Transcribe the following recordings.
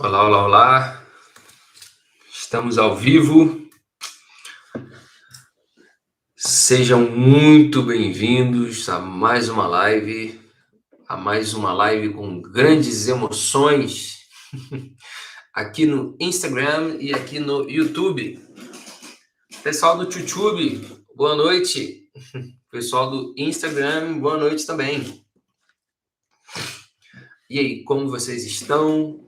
Olá, olá, olá. Estamos ao vivo. Sejam muito bem-vindos a mais uma live com grandes emoções aqui no Instagram e aqui no YouTube. Pessoal do YouTube, boa noite. Pessoal do Instagram, boa noite também. E aí, como vocês estão?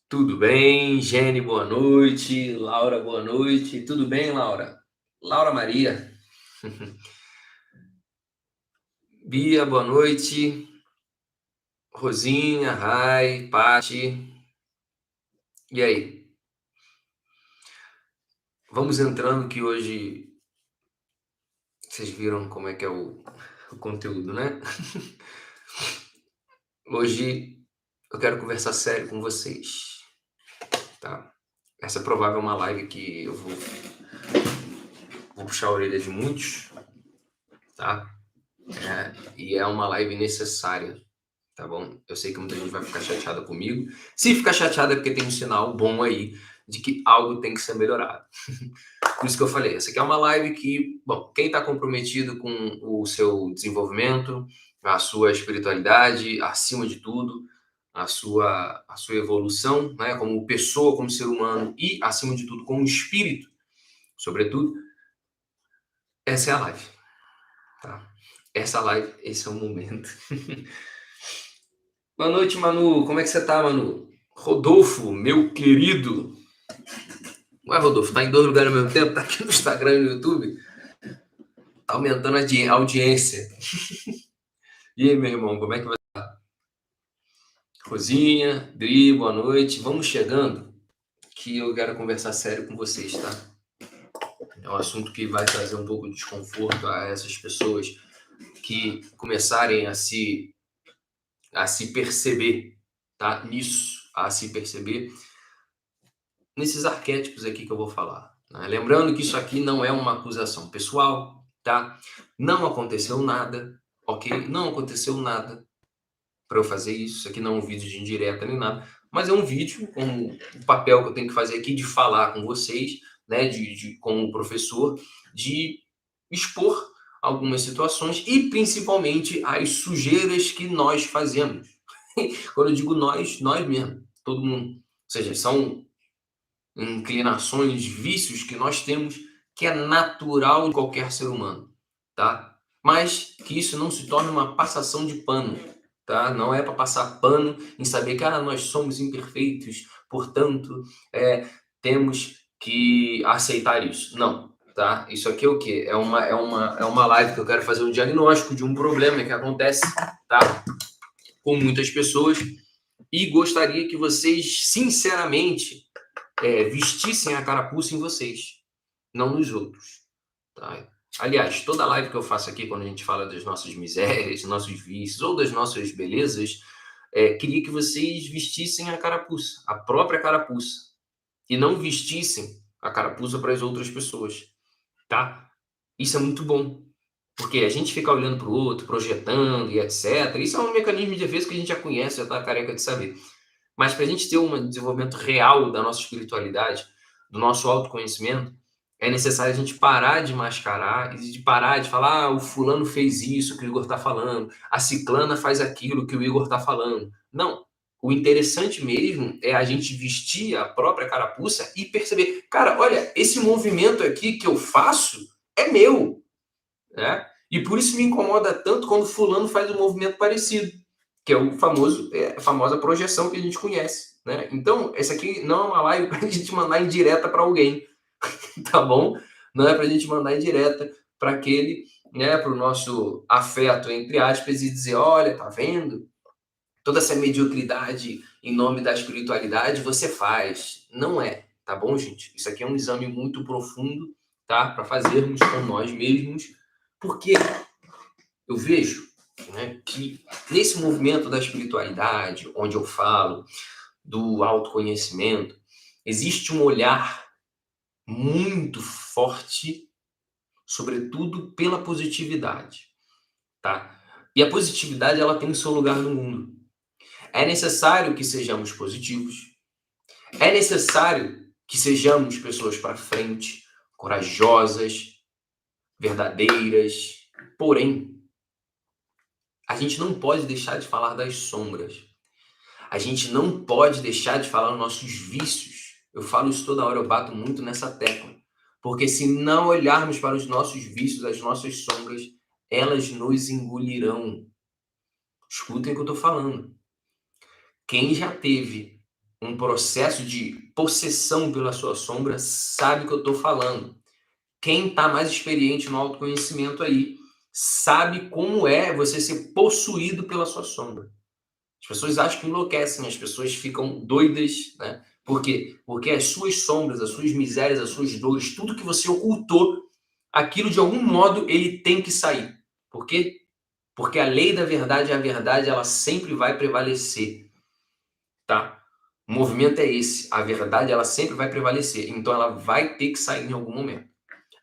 Tudo bem? Jenny, boa noite. Laura, boa noite. Tudo bem, Laura? Laura Maria. Bia, boa noite. Rosinha, Rai, Pati. E aí? Vamos entrando que hoje vocês viram como é que é o conteúdo, né? Hoje eu quero conversar sério com vocês, tá? Essa é provável uma live que eu vou puxar a orelha de muitos, tá? E é uma live necessária, tá bom? Eu sei que muita gente vai ficar chateada comigo. Se ficar chateada é porque tem um sinal bom aí de que algo tem que ser melhorado. Por isso que eu falei, essa aqui é uma live que, bom, quem está comprometido com o seu desenvolvimento, a sua espiritualidade, acima de tudo, a sua evolução, né, como pessoa, como ser humano e, acima de tudo, como espírito, sobretudo, essa é a live, tá? Essa live, esse é o momento. Boa noite, Manu. Como é que você tá, Manu? Rodolfo, meu querido. Ué, Rodolfo, tá em dois lugares ao mesmo tempo? Tá aqui no Instagram e no YouTube? Tá aumentando a audiência. E aí, meu irmão, como é que vai? Rosinha, Dri, boa noite. Vamos chegando, que eu quero conversar sério com vocês, tá? É um assunto que vai trazer um pouco de desconforto a essas pessoas que começarem a se perceber, tá? Nisso, a se perceber nesses arquétipos aqui que eu vou falar, né? Lembrando que isso aqui não é uma acusação pessoal, tá? Não aconteceu nada, ok? Não aconteceu nada para eu fazer isso. Isso aqui não é um vídeo de indireta nem nada, mas é um vídeo com o papel que eu tenho que fazer aqui de falar com vocês, né, como professor, de expor algumas situações e principalmente as sujeiras que nós fazemos. Quando eu digo nós mesmo, todo mundo. Ou seja, são inclinações, vícios que nós temos que é natural de qualquer ser humano, tá? Mas que isso não se torne uma passação de pano, tá? Não é para passar pano em saber que nós somos imperfeitos, portanto, temos que aceitar isso. Não, tá? Isso aqui é o quê? É uma live que eu quero fazer um diagnóstico de um problema que acontece, tá? Com muitas pessoas e gostaria que vocês, sinceramente, vestissem a carapuça em vocês, não nos outros, tá? Aliás, toda live que eu faço aqui, quando a gente fala das nossas misérias, dos nossos vícios ou das nossas belezas, queria que vocês vestissem a carapuça, a própria carapuça, e não vestissem a carapuça para as outras pessoas, tá? Isso é muito bom, porque a gente fica olhando para o outro, projetando e etc. Isso é um mecanismo de defesa que a gente já conhece, já está careca de saber. Mas para a gente ter um desenvolvimento real da nossa espiritualidade, do nosso autoconhecimento, é necessário a gente parar de mascarar e de parar de falar, o fulano fez isso que o Igor está falando, a ciclana faz aquilo que o Igor está falando. Não. O interessante mesmo é a gente vestir a própria carapuça e perceber, cara, olha, esse movimento aqui que eu faço é meu, né? E por isso me incomoda tanto quando fulano faz um movimento parecido, que é a famosa projeção que a gente conhece, né? Então, essa aqui não é uma live para a gente mandar em direta para alguém, tá bom? Não é para a gente mandar em direta para aquele, né, para o nosso afeto, entre aspas, e dizer, olha, tá vendo? Toda essa mediocridade em nome da espiritualidade você faz. Não é, tá bom, gente? Isso aqui é um exame muito profundo, tá? Para fazermos com nós mesmos, porque eu vejo, né, que nesse movimento da espiritualidade, onde eu falo do autoconhecimento, existe um olhar muito forte, sobretudo pela positividade, tá? E a positividade ela tem o seu lugar no mundo. É necessário que sejamos positivos, É necessário que sejamos pessoas para frente, corajosas, verdadeiras. Porém, a gente não pode deixar de falar das sombras. A gente não pode deixar de falar dos nossos vícios. Eu falo isso toda hora, eu bato muito nessa tecla. Porque se não olharmos para os nossos vícios, as nossas sombras, elas nos engolirão. Escutem o que eu estou falando. Quem já teve um processo de possessão pela sua sombra sabe o que eu estou falando. Quem está mais experiente no autoconhecimento aí sabe como é você ser possuído pela sua sombra. As pessoas acham que enlouquecem, as pessoas ficam doidas, né? Por quê? Porque as suas sombras, as suas misérias, as suas dores, tudo que você ocultou, aquilo de algum modo ele tem que sair. Por quê? Porque a lei da verdade, a verdade, ela sempre vai prevalecer, tá? O movimento é esse, a verdade ela sempre vai prevalecer, então ela vai ter que sair em algum momento.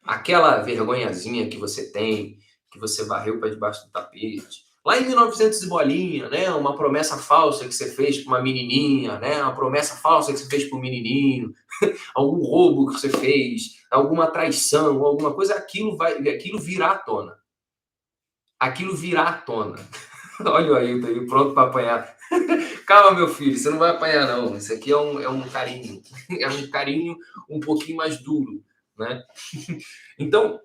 Aquela vergonhazinha que você tem, que você varreu para debaixo do tapete, lá em 1900 e bolinha, né? Uma promessa falsa que você fez para uma menininha, né? Uma promessa falsa que você fez para um menininho, algum roubo que você fez, alguma traição, alguma coisa, aquilo virá à tona. Aquilo virá à tona. Olha o Ailton aí, pronto para apanhar. Calma, meu filho, você não vai apanhar, não. Isso aqui é um carinho. É um carinho um pouquinho mais duro, né? Então,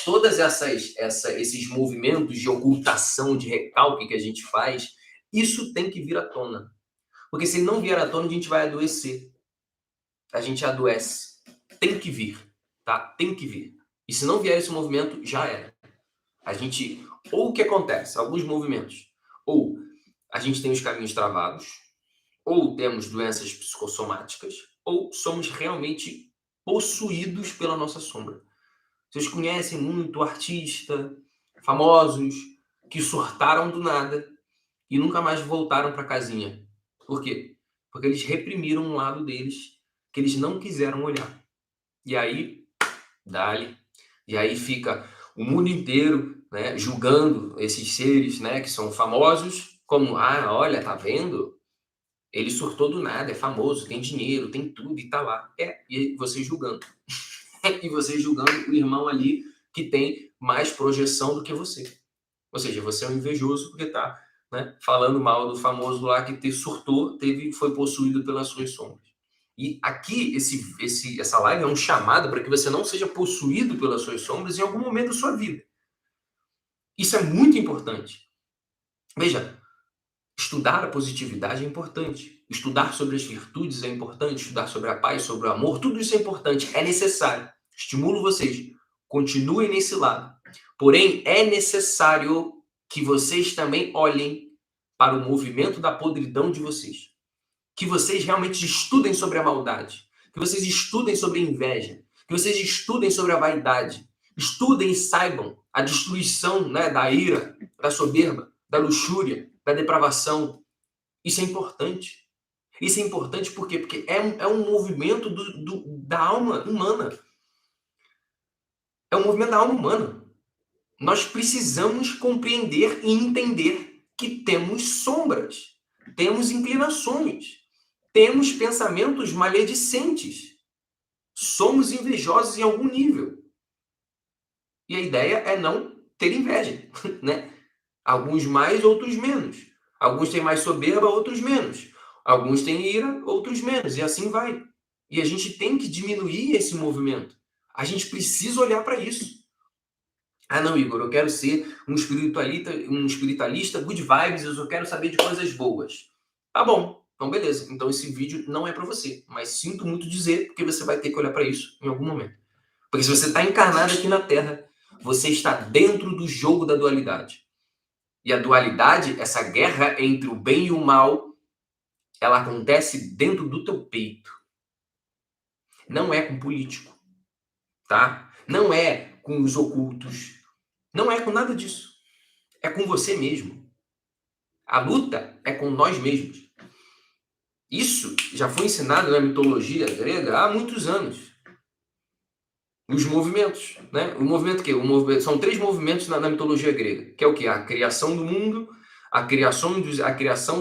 todas esses movimentos de ocultação, de recalque que a gente faz, isso tem que vir à tona. Porque se não vier à tona, a gente vai adoecer. A gente adoece. Tem que vir, tá? Tem que vir. E se não vier esse movimento, já era. A gente, ou o que acontece? Alguns movimentos. Ou a gente tem os caminhos travados, ou temos doenças psicossomáticas, ou somos realmente possuídos pela nossa sombra. Vocês conhecem muito artista, famosos, que surtaram do nada e nunca mais voltaram para casinha. Por quê? Porque eles reprimiram um lado deles que eles não quiseram olhar. E aí, dá-lhe. E aí fica o mundo inteiro, né, julgando esses seres, né, que são famosos, como, olha, tá vendo? Ele surtou do nada, é famoso, tem dinheiro, tem tudo e tá lá. E você julgando. E você julgando o irmão ali que tem mais projeção do que você. Ou seja, você é um invejoso porque tá, né, falando mal do famoso lá que surtou, foi possuído pelas suas sombras. E aqui, essa live é um chamado para que você não seja possuído pelas suas sombras em algum momento da sua vida. Isso é muito importante. Veja, estudar a positividade é importante. Estudar sobre as virtudes é importante. Estudar sobre a paz, sobre o amor, tudo isso é importante. É necessário. Estimulo vocês. Continuem nesse lado. Porém, é necessário que vocês também olhem para o movimento da podridão de vocês. Que vocês realmente estudem sobre a maldade. Que vocês estudem sobre a inveja. Que vocês estudem sobre a vaidade. Estudem e saibam a destruição, né, da ira, da soberba, da luxúria, da depravação. Isso é importante. Isso é importante por quê? Porque é um movimento da alma humana. É um movimento da alma humana. Nós precisamos compreender e entender que temos sombras, temos inclinações, temos pensamentos maledicentes, somos invejosos em algum nível. E a ideia é não ter inveja, né? Alguns mais, outros menos. Alguns têm mais soberba, outros menos. Alguns têm ira, outros menos. E assim vai. E a gente tem que diminuir esse movimento. A gente precisa olhar para isso. Não, Igor, eu quero ser um espiritualista good vibes, eu só quero saber de coisas boas. Tá bom, então beleza. Então esse vídeo não é para você, mas sinto muito dizer, porque você vai ter que olhar para isso em algum momento. Porque se você está encarnado aqui na Terra, você está dentro do jogo da dualidade. E a dualidade, essa guerra entre o bem e o mal, ela acontece dentro do teu peito. Não é com político, tá? Não é com os ocultos. Não é com nada disso. É com você mesmo. A luta é com nós mesmos. Isso já foi ensinado na mitologia grega há muitos anos. Os movimentos, né? O movimento que são 3 movimentos na mitologia grega, que é o que? A criação do mundo, a criação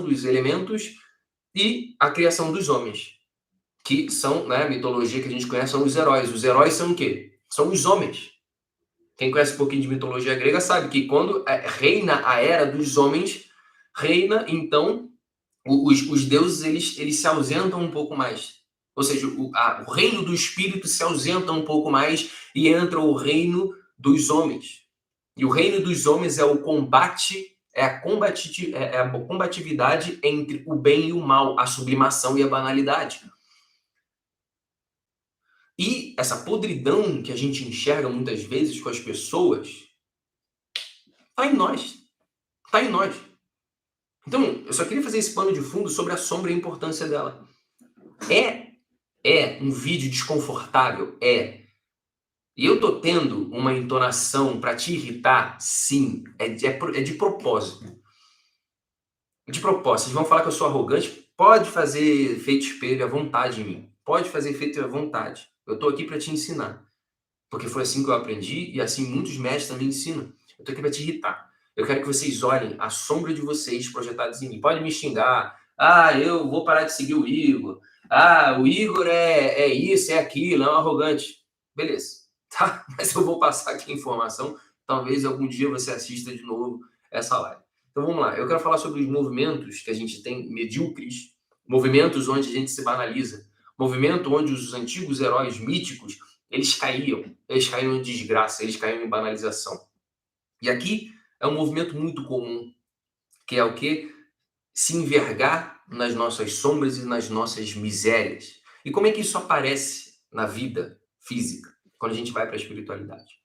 dos elementos e a criação dos homens. que são, né, a mitologia que a gente conhece são os heróis. Os heróis são o quê? São os homens. Quem conhece um pouquinho de mitologia grega sabe que quando reina a era dos homens, reina, então, os deuses eles se ausentam um pouco mais. Ou seja, o reino do espírito se ausenta um pouco mais e entra o reino dos homens. E o reino dos homens é o combate, é a combatividade entre o bem e o mal, a sublimação e a banalidade. E essa podridão que a gente enxerga muitas vezes com as pessoas, está em nós. Está em nós. Então, eu só queria fazer esse pano de fundo sobre a sombra e a importância dela. É um vídeo desconfortável? É. E eu tô tendo uma entonação para te irritar? Sim. É de propósito. De propósito. Vocês vão falar que eu sou arrogante? Pode fazer efeito espelho à vontade em mim. Pode fazer efeito à vontade. Eu tô aqui para te ensinar. Porque foi assim que eu aprendi e assim muitos mestres também ensinam. Eu tô aqui para te irritar. Eu quero que vocês olhem a sombra de vocês projetados em mim. Pode me xingar. Ah, eu vou parar de seguir o Igor. Ah, o Igor é isso, é aquilo, é um arrogante. Beleza, tá? Mas eu vou passar aqui a informação. Talvez algum dia você assista de novo essa live. Então vamos lá. Eu quero falar sobre os movimentos que a gente tem medíocres, movimentos onde a gente se banaliza, movimento onde os antigos heróis míticos eles caíam em desgraça, eles caíam em banalização. E aqui é um movimento muito comum, que é o quê? Se envergar nas nossas sombras e nas nossas misérias. E como é que isso aparece na vida física, quando a gente vai para a espiritualidade?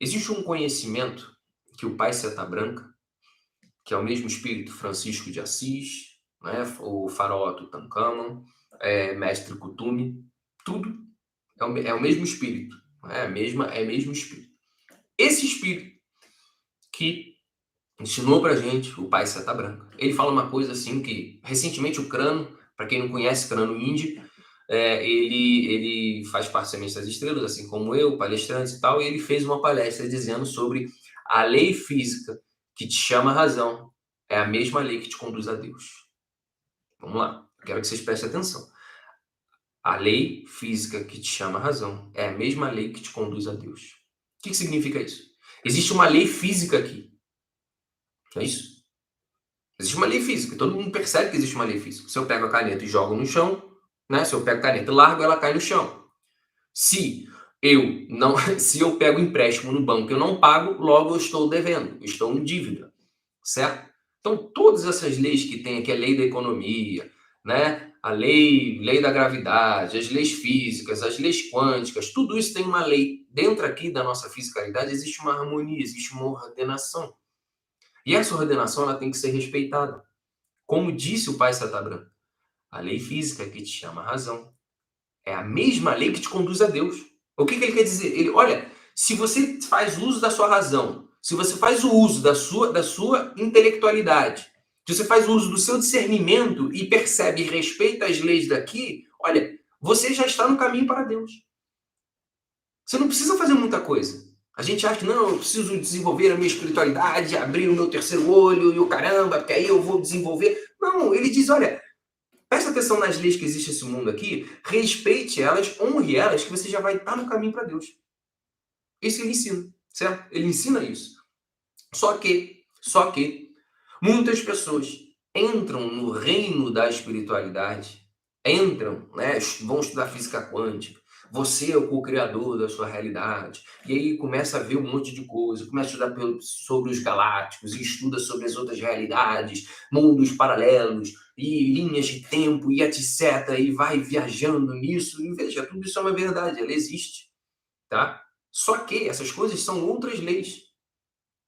Existe um conhecimento que o Pai Seta Branca, que é o mesmo espírito Francisco de Assis, né, o faraó Tutankhamon, mestre Kutumi, tudo é o mesmo espírito, é o mesmo espírito. Esse espírito que ensinou pra gente o Pai Seta Branca, ele fala uma coisa assim que, recentemente o Crano, para quem não conhece, Crano Indy, ele faz parte da Semente das Estrelas, assim como eu, palestrante e tal, e ele fez uma palestra dizendo sobre a lei física que te chama a razão, é a mesma lei que te conduz a Deus. Vamos lá, quero que vocês prestem atenção. A lei física que te chama a razão é a mesma lei que te conduz a Deus. O que significa isso? Existe uma lei física aqui. É isso? Existe uma lei física. Todo mundo percebe que existe uma lei física. Se eu pego a caneta e jogo no chão, né? Se eu pego a caneta e largo, ela cai no chão. Se eu pego empréstimo no banco e eu não pago, logo eu estou devendo, eu estou em dívida, certo? Então, todas essas leis que tem aqui, a lei da economia, né? A lei da gravidade, as leis físicas, as leis quânticas, tudo isso tem uma lei. Dentro aqui da nossa fisicalidade existe uma harmonia, existe uma ordenação. E essa ordenação ela tem que ser respeitada. Como disse o Pai Seta Branca, a lei física que te chama a razão é a mesma lei que te conduz a Deus. O que ele quer dizer? Olha, se você faz uso da sua razão, se você faz o uso da sua intelectualidade, se você faz uso do seu discernimento e percebe e respeita as leis daqui, olha, você já está no caminho para Deus. Você não precisa fazer muita coisa. A gente acha que não, eu preciso desenvolver a minha espiritualidade, abrir o meu terceiro olho e o caramba, porque aí eu vou desenvolver. Não, ele diz, olha, presta atenção nas leis que existe nesse mundo aqui, respeite elas, honre elas, que você já vai estar no caminho para Deus. Isso ele ensina, certo? Ele ensina isso. Só que, muitas pessoas entram no reino da espiritualidade, né, vão estudar física quântica, você é o co-criador da sua realidade, e aí começa a ver um monte de coisa, começa a estudar sobre os galácticos, e estuda sobre as outras realidades, mundos paralelos, e linhas de tempo, e etc, e vai viajando nisso, e veja, tudo isso é uma verdade, ela existe, tá? Só que essas coisas são outras leis.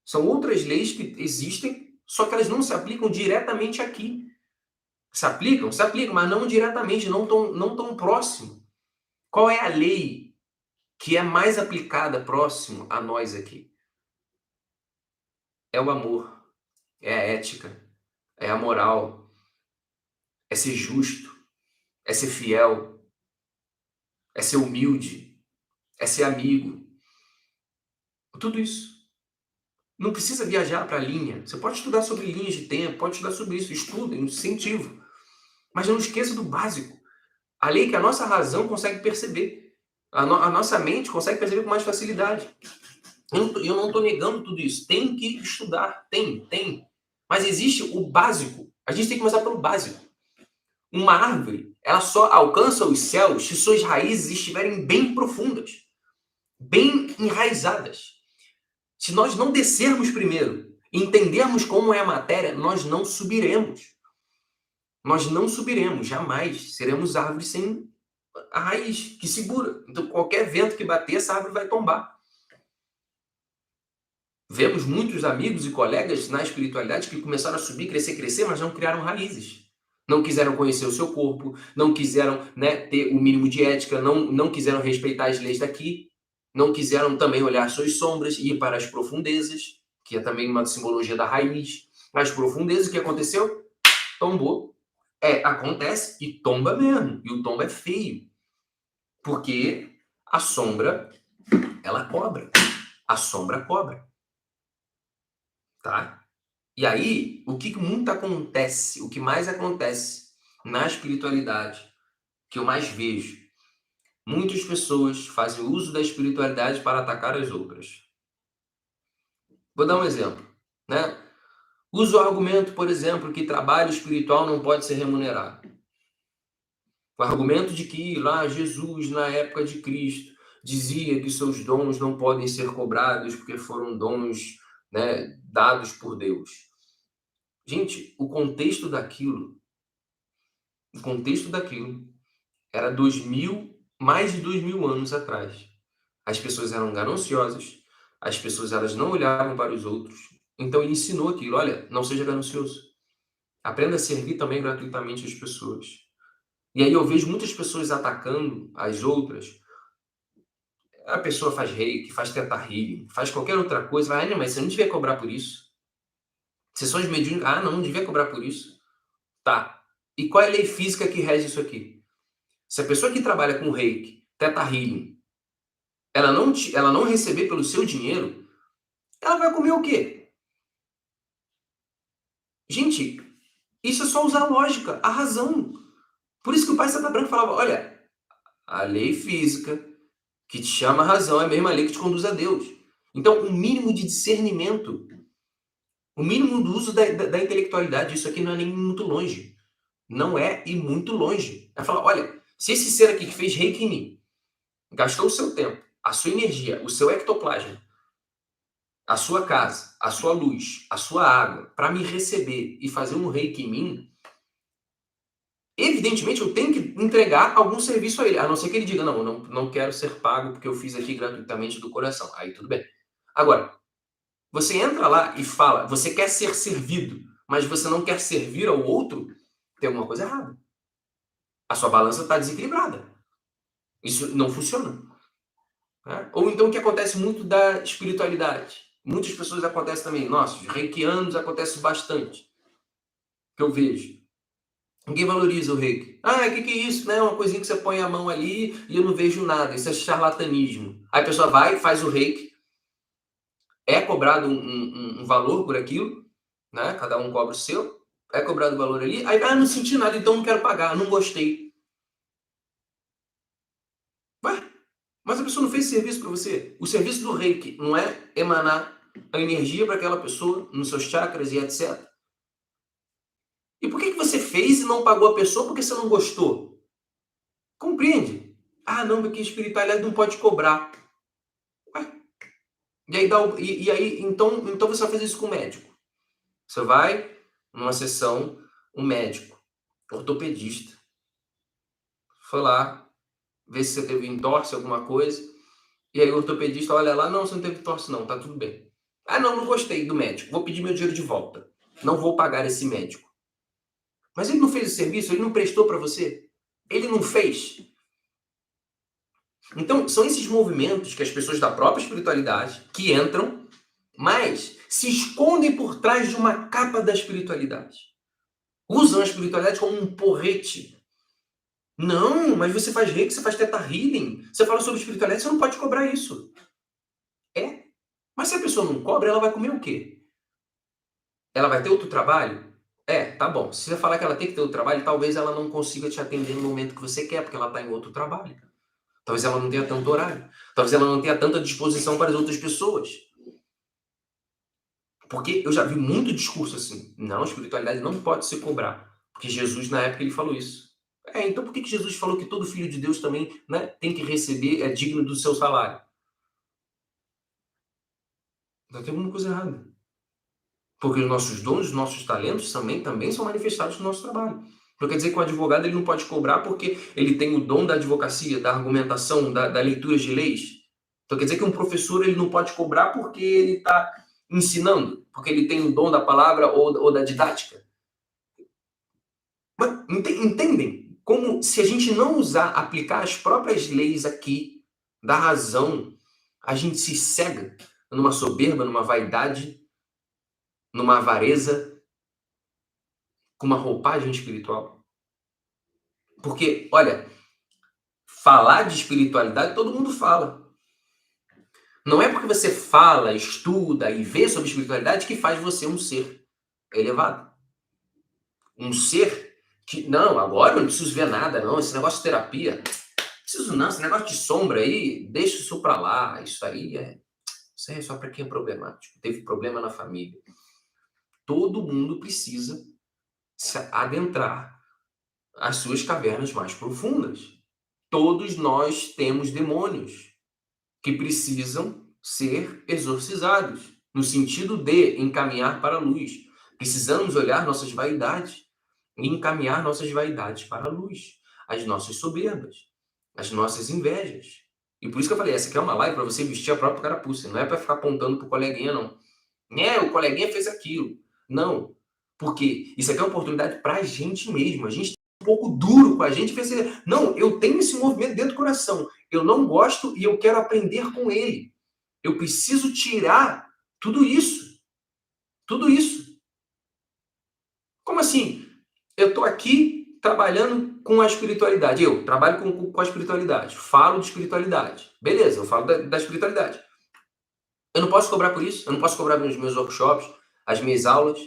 São outras leis que existem, só que elas não se aplicam diretamente aqui. Se aplicam, mas não diretamente, não tão próximo. Qual é a lei que é mais aplicada próximo a nós aqui? É o amor, é a ética, é a moral, é ser justo, é ser fiel, é ser humilde, é ser amigo. Tudo isso. Não precisa viajar para a linha. Você pode estudar sobre linhas de tempo, pode estudar sobre isso, estuda, incentivo. Mas não esqueça do básico. A lei que a nossa razão consegue perceber. A nossa mente consegue perceber com mais facilidade. Eu não estou negando tudo isso. Tem que estudar. Tem. Mas existe o básico. A gente tem que começar pelo básico. Uma árvore, ela só alcança os céus se suas raízes estiverem bem profundas, bem enraizadas. Se nós não descermos primeiro, entendermos como é a matéria, nós não subiremos. Nós não subiremos, jamais. Seremos árvores sem a raiz que segura. Então, qualquer vento que bater, essa árvore vai tombar. Vemos muitos amigos e colegas na espiritualidade que começaram a subir, crescer, mas não criaram raízes. Não quiseram conhecer o seu corpo, não quiseram, né, ter o mínimo de ética, não quiseram respeitar as leis daqui, não quiseram também olhar suas sombras e ir para as profundezas, que é também uma simbologia da raiz. As profundezas, o que aconteceu? Tombou. Acontece e tomba mesmo. E o tombo é feio. Porque a sombra, ela cobra. A sombra cobra. Tá? E aí, o que muito acontece, o que mais acontece na espiritualidade, que eu mais vejo, muitas pessoas fazem uso da espiritualidade para atacar as outras. Vou dar um exemplo, né? Uso o argumento, por exemplo, que trabalho espiritual não pode ser remunerado. O argumento de que lá Jesus, na época de Cristo, dizia que seus dons não podem ser cobrados porque foram dons, né, dados por Deus. Gente, o contexto daquilo era mais de 2000 anos atrás. As pessoas eram gananciosas, as pessoas elas não olhavam para os outros. Então ele ensinou aquilo, olha, não seja ganancioso. Aprenda a servir também gratuitamente as pessoas. E aí eu vejo muitas pessoas atacando as outras. A pessoa faz reiki, faz teta healing, faz qualquer outra coisa. Vai, mas você não devia cobrar por isso. Sessões mediúnicas, não devia cobrar por isso. Tá. E qual é a lei física que rege isso aqui? Se a pessoa que trabalha com reiki, teta healing, ela não receber pelo seu dinheiro, ela vai comer o quê? Gente, isso é só usar a lógica, a razão. Por isso que o pai Santa Branca falava, olha, a lei física que te chama a razão é a mesma lei que te conduz a Deus. Então, o mínimo de discernimento, o mínimo do uso da intelectualidade, isso aqui não é nem muito longe. Não é e muito longe. É falar, olha, se esse ser aqui que fez reiki em mim, gastou o seu tempo, a sua energia, o seu ectoplasma, a sua casa, a sua luz, a sua água, para me receber e fazer um reiki em mim, evidentemente eu tenho que entregar algum serviço a ele, a não ser que ele diga, não quero ser pago porque eu fiz aqui gratuitamente do coração. Aí tudo bem. Agora, você entra lá e fala, você quer ser servido, mas você não quer servir ao outro, tem alguma coisa errada. A sua balança está desequilibrada. Isso não funciona. Né? Ou então o que acontece muito da espiritualidade. Muitas pessoas acontece também. Nossa, os reikianos acontece bastante. Que eu vejo. Ninguém valoriza o reiki. O que é isso? Né? Uma coisinha que você põe a mão ali e eu não vejo nada. Isso é charlatanismo. Aí a pessoa vai, faz o reiki. É cobrado um valor por aquilo. Né? Cada um cobra o seu. É cobrado o valor ali. Aí, não senti nada, então não quero pagar. Não gostei. Mas a pessoa não fez serviço para você. O serviço do reiki não é emanar a energia para aquela pessoa, nos seus chakras e etc. E por que você fez e não pagou a pessoa porque você não gostou? Compreende? Não, porque espiritualidade não pode cobrar. Ué. E aí então você vai fazer isso com o médico. Você vai numa sessão, um médico, ortopedista, foi lá, ver se você teve entorse, alguma coisa, e aí o ortopedista olha lá, não, você não teve entorse não, tá tudo bem. Não gostei do médico, vou pedir meu dinheiro de volta. Não vou pagar esse médico. Mas ele não fez o serviço, ele não prestou para você. Ele não fez. Então, são esses movimentos que as pessoas da própria espiritualidade que entram, mas se escondem por trás de uma capa da espiritualidade. Usam a espiritualidade como um porrete. Não, mas você faz reiki, você faz teta healing, você fala sobre espiritualidade, você não pode cobrar isso. Mas se a pessoa não cobra, ela vai comer o quê? Ela vai ter outro trabalho? Tá bom. Se você falar que ela tem que ter o trabalho, talvez ela não consiga te atender no momento que você quer, porque ela está em outro trabalho. Talvez ela não tenha tanto horário. Talvez ela não tenha tanta disposição para as outras pessoas. Porque eu já vi muito discurso assim. Não, a espiritualidade não pode se cobrar. Porque Jesus, na época, ele falou isso. Então por que Jesus falou que todo filho de Deus também, né, tem que receber, é digno do seu salário? Então tem alguma coisa errada. Porque os nossos dons, os nossos talentos também são manifestados no nosso trabalho. Então quer dizer que o advogado ele não pode cobrar porque ele tem o dom da advocacia, da argumentação, da leitura de leis. Então quer dizer que um professor ele não pode cobrar porque ele está ensinando, porque ele tem o dom da palavra ou da didática. Mas entendem? Como se a gente não usar, aplicar as próprias leis aqui da razão, a gente se cega numa soberba, numa vaidade, numa avareza, com uma roupagem espiritual. Porque, olha, falar de espiritualidade todo mundo fala. Não é porque você fala, estuda e vê sobre espiritualidade que faz você um ser elevado. Um ser que, não, agora eu não preciso ver nada, não. Esse negócio de terapia, preciso não. Esse negócio de sombra aí, deixa isso pra lá. Isso aí é só para quem é problemático. Teve problema na família. Todo mundo precisa se adentrar às suas cavernas mais profundas. Todos nós temos demônios que precisam ser exorcizados, no sentido de encaminhar para a luz. Precisamos olhar nossas vaidades e encaminhar nossas vaidades para a luz, as nossas soberbas, as nossas invejas. E por isso que eu falei, essa aqui é uma live para você vestir a própria carapuça, não é para ficar apontando para o coleguinha, não. O coleguinha fez aquilo. Não, porque isso aqui é uma oportunidade para a gente mesmo. A gente é um pouco duro com a gente. Pensa, não, eu tenho esse movimento dentro do coração. Eu não gosto e eu quero aprender com ele. Eu preciso tirar tudo isso. Tudo isso. Como assim? Eu estou aqui trabalhando com a espiritualidade. Eu trabalho com a espiritualidade. Falo de espiritualidade. Beleza, eu falo da espiritualidade. Eu não posso cobrar por isso. Eu não posso cobrar nos meus workshops, as minhas aulas.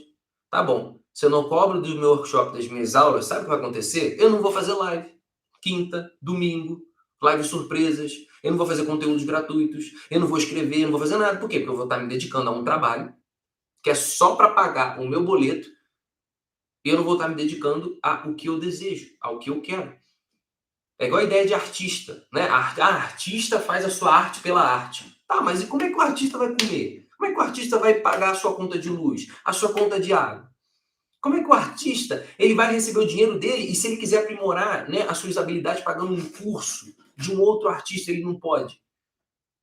Tá bom. Se eu não cobro do meu workshop, das minhas aulas, sabe o que vai acontecer? Eu não vou fazer live. Quinta, domingo, live surpresas. Eu não vou fazer conteúdos gratuitos. Eu não vou escrever, eu não vou fazer nada. Por quê? Porque eu vou estar me dedicando a um trabalho que é só para pagar o meu boleto e eu não vou estar me dedicando ao que eu desejo, ao que eu quero. É igual a ideia de artista, né? A artista faz a sua arte pela arte. Tá, mas e como é que o artista vai comer? Como é que o artista vai pagar a sua conta de luz, a sua conta de água? Como é que o artista ele vai receber o dinheiro dele e se ele quiser aprimorar, né, as suas habilidades pagando um curso de um outro artista, ele não pode?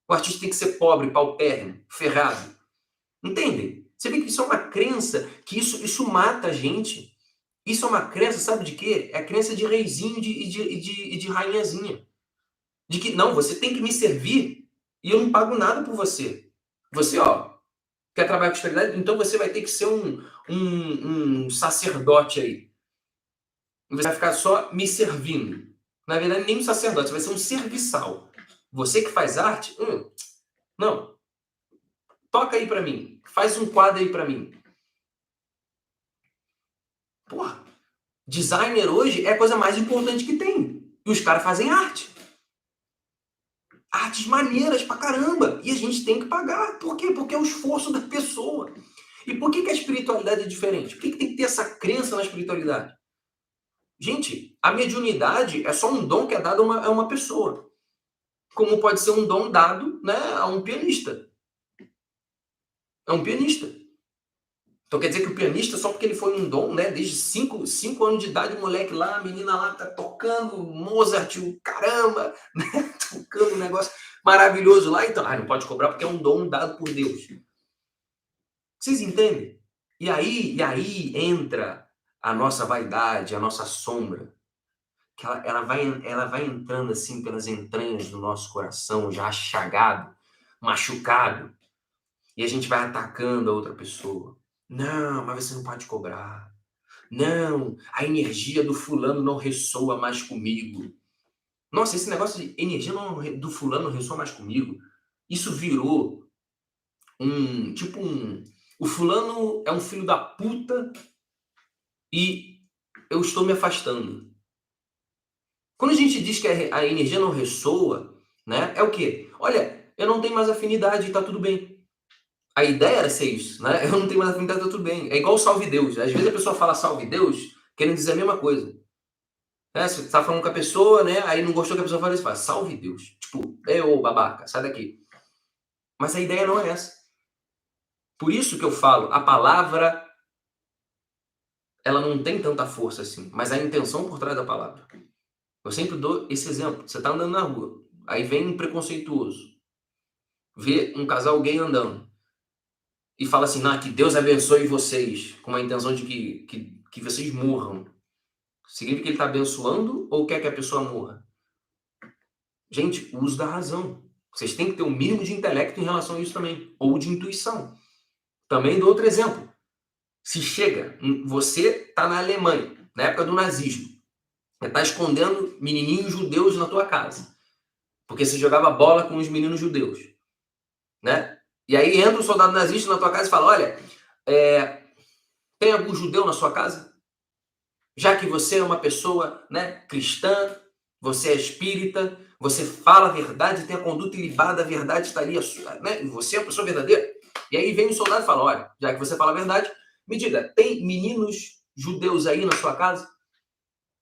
O artista tem que ser pobre, paupérrimo, ferrado. Entendem? Você vê que isso é uma crença, que isso mata a gente. Isso é uma crença, sabe de quê? É a crença de reizinho e de rainhazinha. De que, não, você tem que me servir e eu não pago nada por você. Você, ó, quer trabalhar com espiritualidade? Então você vai ter que ser um sacerdote aí. E você vai ficar só me servindo. Na verdade, nem um sacerdote, você vai ser um serviçal. Você que faz arte, não. Toca aí pra mim. Faz um quadro aí pra mim. Porra, designer hoje é a coisa mais importante que tem. E os caras fazem arte. Artes maneiras pra caramba. E a gente tem que pagar. Por quê? Porque é o esforço da pessoa. E por que a espiritualidade é diferente? Por que tem que ter essa crença na espiritualidade? Gente, a mediunidade é só um dom que é dado a uma pessoa. Como pode ser um dom dado, né, a um pianista. É um pianista. Então quer dizer que o pianista, só porque ele foi um dom, né, desde 5 anos de idade, o moleque lá, a menina lá tá tocando Mozart, o caramba, né, tocando um negócio maravilhoso lá, então, não pode cobrar porque é um dom dado por Deus. Vocês entendem? E aí entra a nossa vaidade, a nossa sombra, que ela vai entrando assim pelas entranhas do nosso coração, já chagado, machucado, e a gente vai atacando a outra pessoa. Não, mas você não pode cobrar. Não, a energia do fulano não ressoa mais comigo. Nossa, esse negócio de energia do fulano não ressoa mais comigo. Isso virou o fulano é um filho da puta e eu estou me afastando. Quando a gente diz que a energia não ressoa, né, é o quê? Olha, eu não tenho mais afinidade e tá tudo bem. A ideia era ser isso, né? Eu não tenho mais afinidade, tá tudo bem. É igual salve Deus. Às vezes a pessoa fala salve Deus, querendo dizer a mesma coisa. Né? Você tá falando com a pessoa, né? Aí não gostou que a pessoa fala isso, fala salve Deus. Tipo, ô babaca, sai daqui. Mas a ideia não é essa. Por isso que eu falo, a palavra, ela não tem tanta força assim, mas a intenção por trás da palavra. Eu sempre dou esse exemplo. Você tá andando na rua, aí vem um preconceituoso, vê um casal gay andando e fala assim, que Deus abençoe vocês, com a intenção de que vocês morram. Significa que ele está abençoando ou quer que a pessoa morra? Gente, uso da razão. Vocês têm que ter um mínimo de intelecto em relação a isso também, ou de intuição. Também dou outro exemplo. Se chega, você está na Alemanha, na época do nazismo, você está escondendo menininhos judeus na tua casa, porque você jogava bola com os meninos judeus, né? E aí entra um soldado nazista na tua casa e fala, olha, tem algum judeu na sua casa? Já que você é uma pessoa, né, cristã, você é espírita, você fala a verdade, tem a conduta ilibada, a verdade estaria, né? Você é uma pessoa verdadeira. E aí vem um soldado e fala, olha, já que você fala a verdade, me diga, tem meninos judeus aí na sua casa?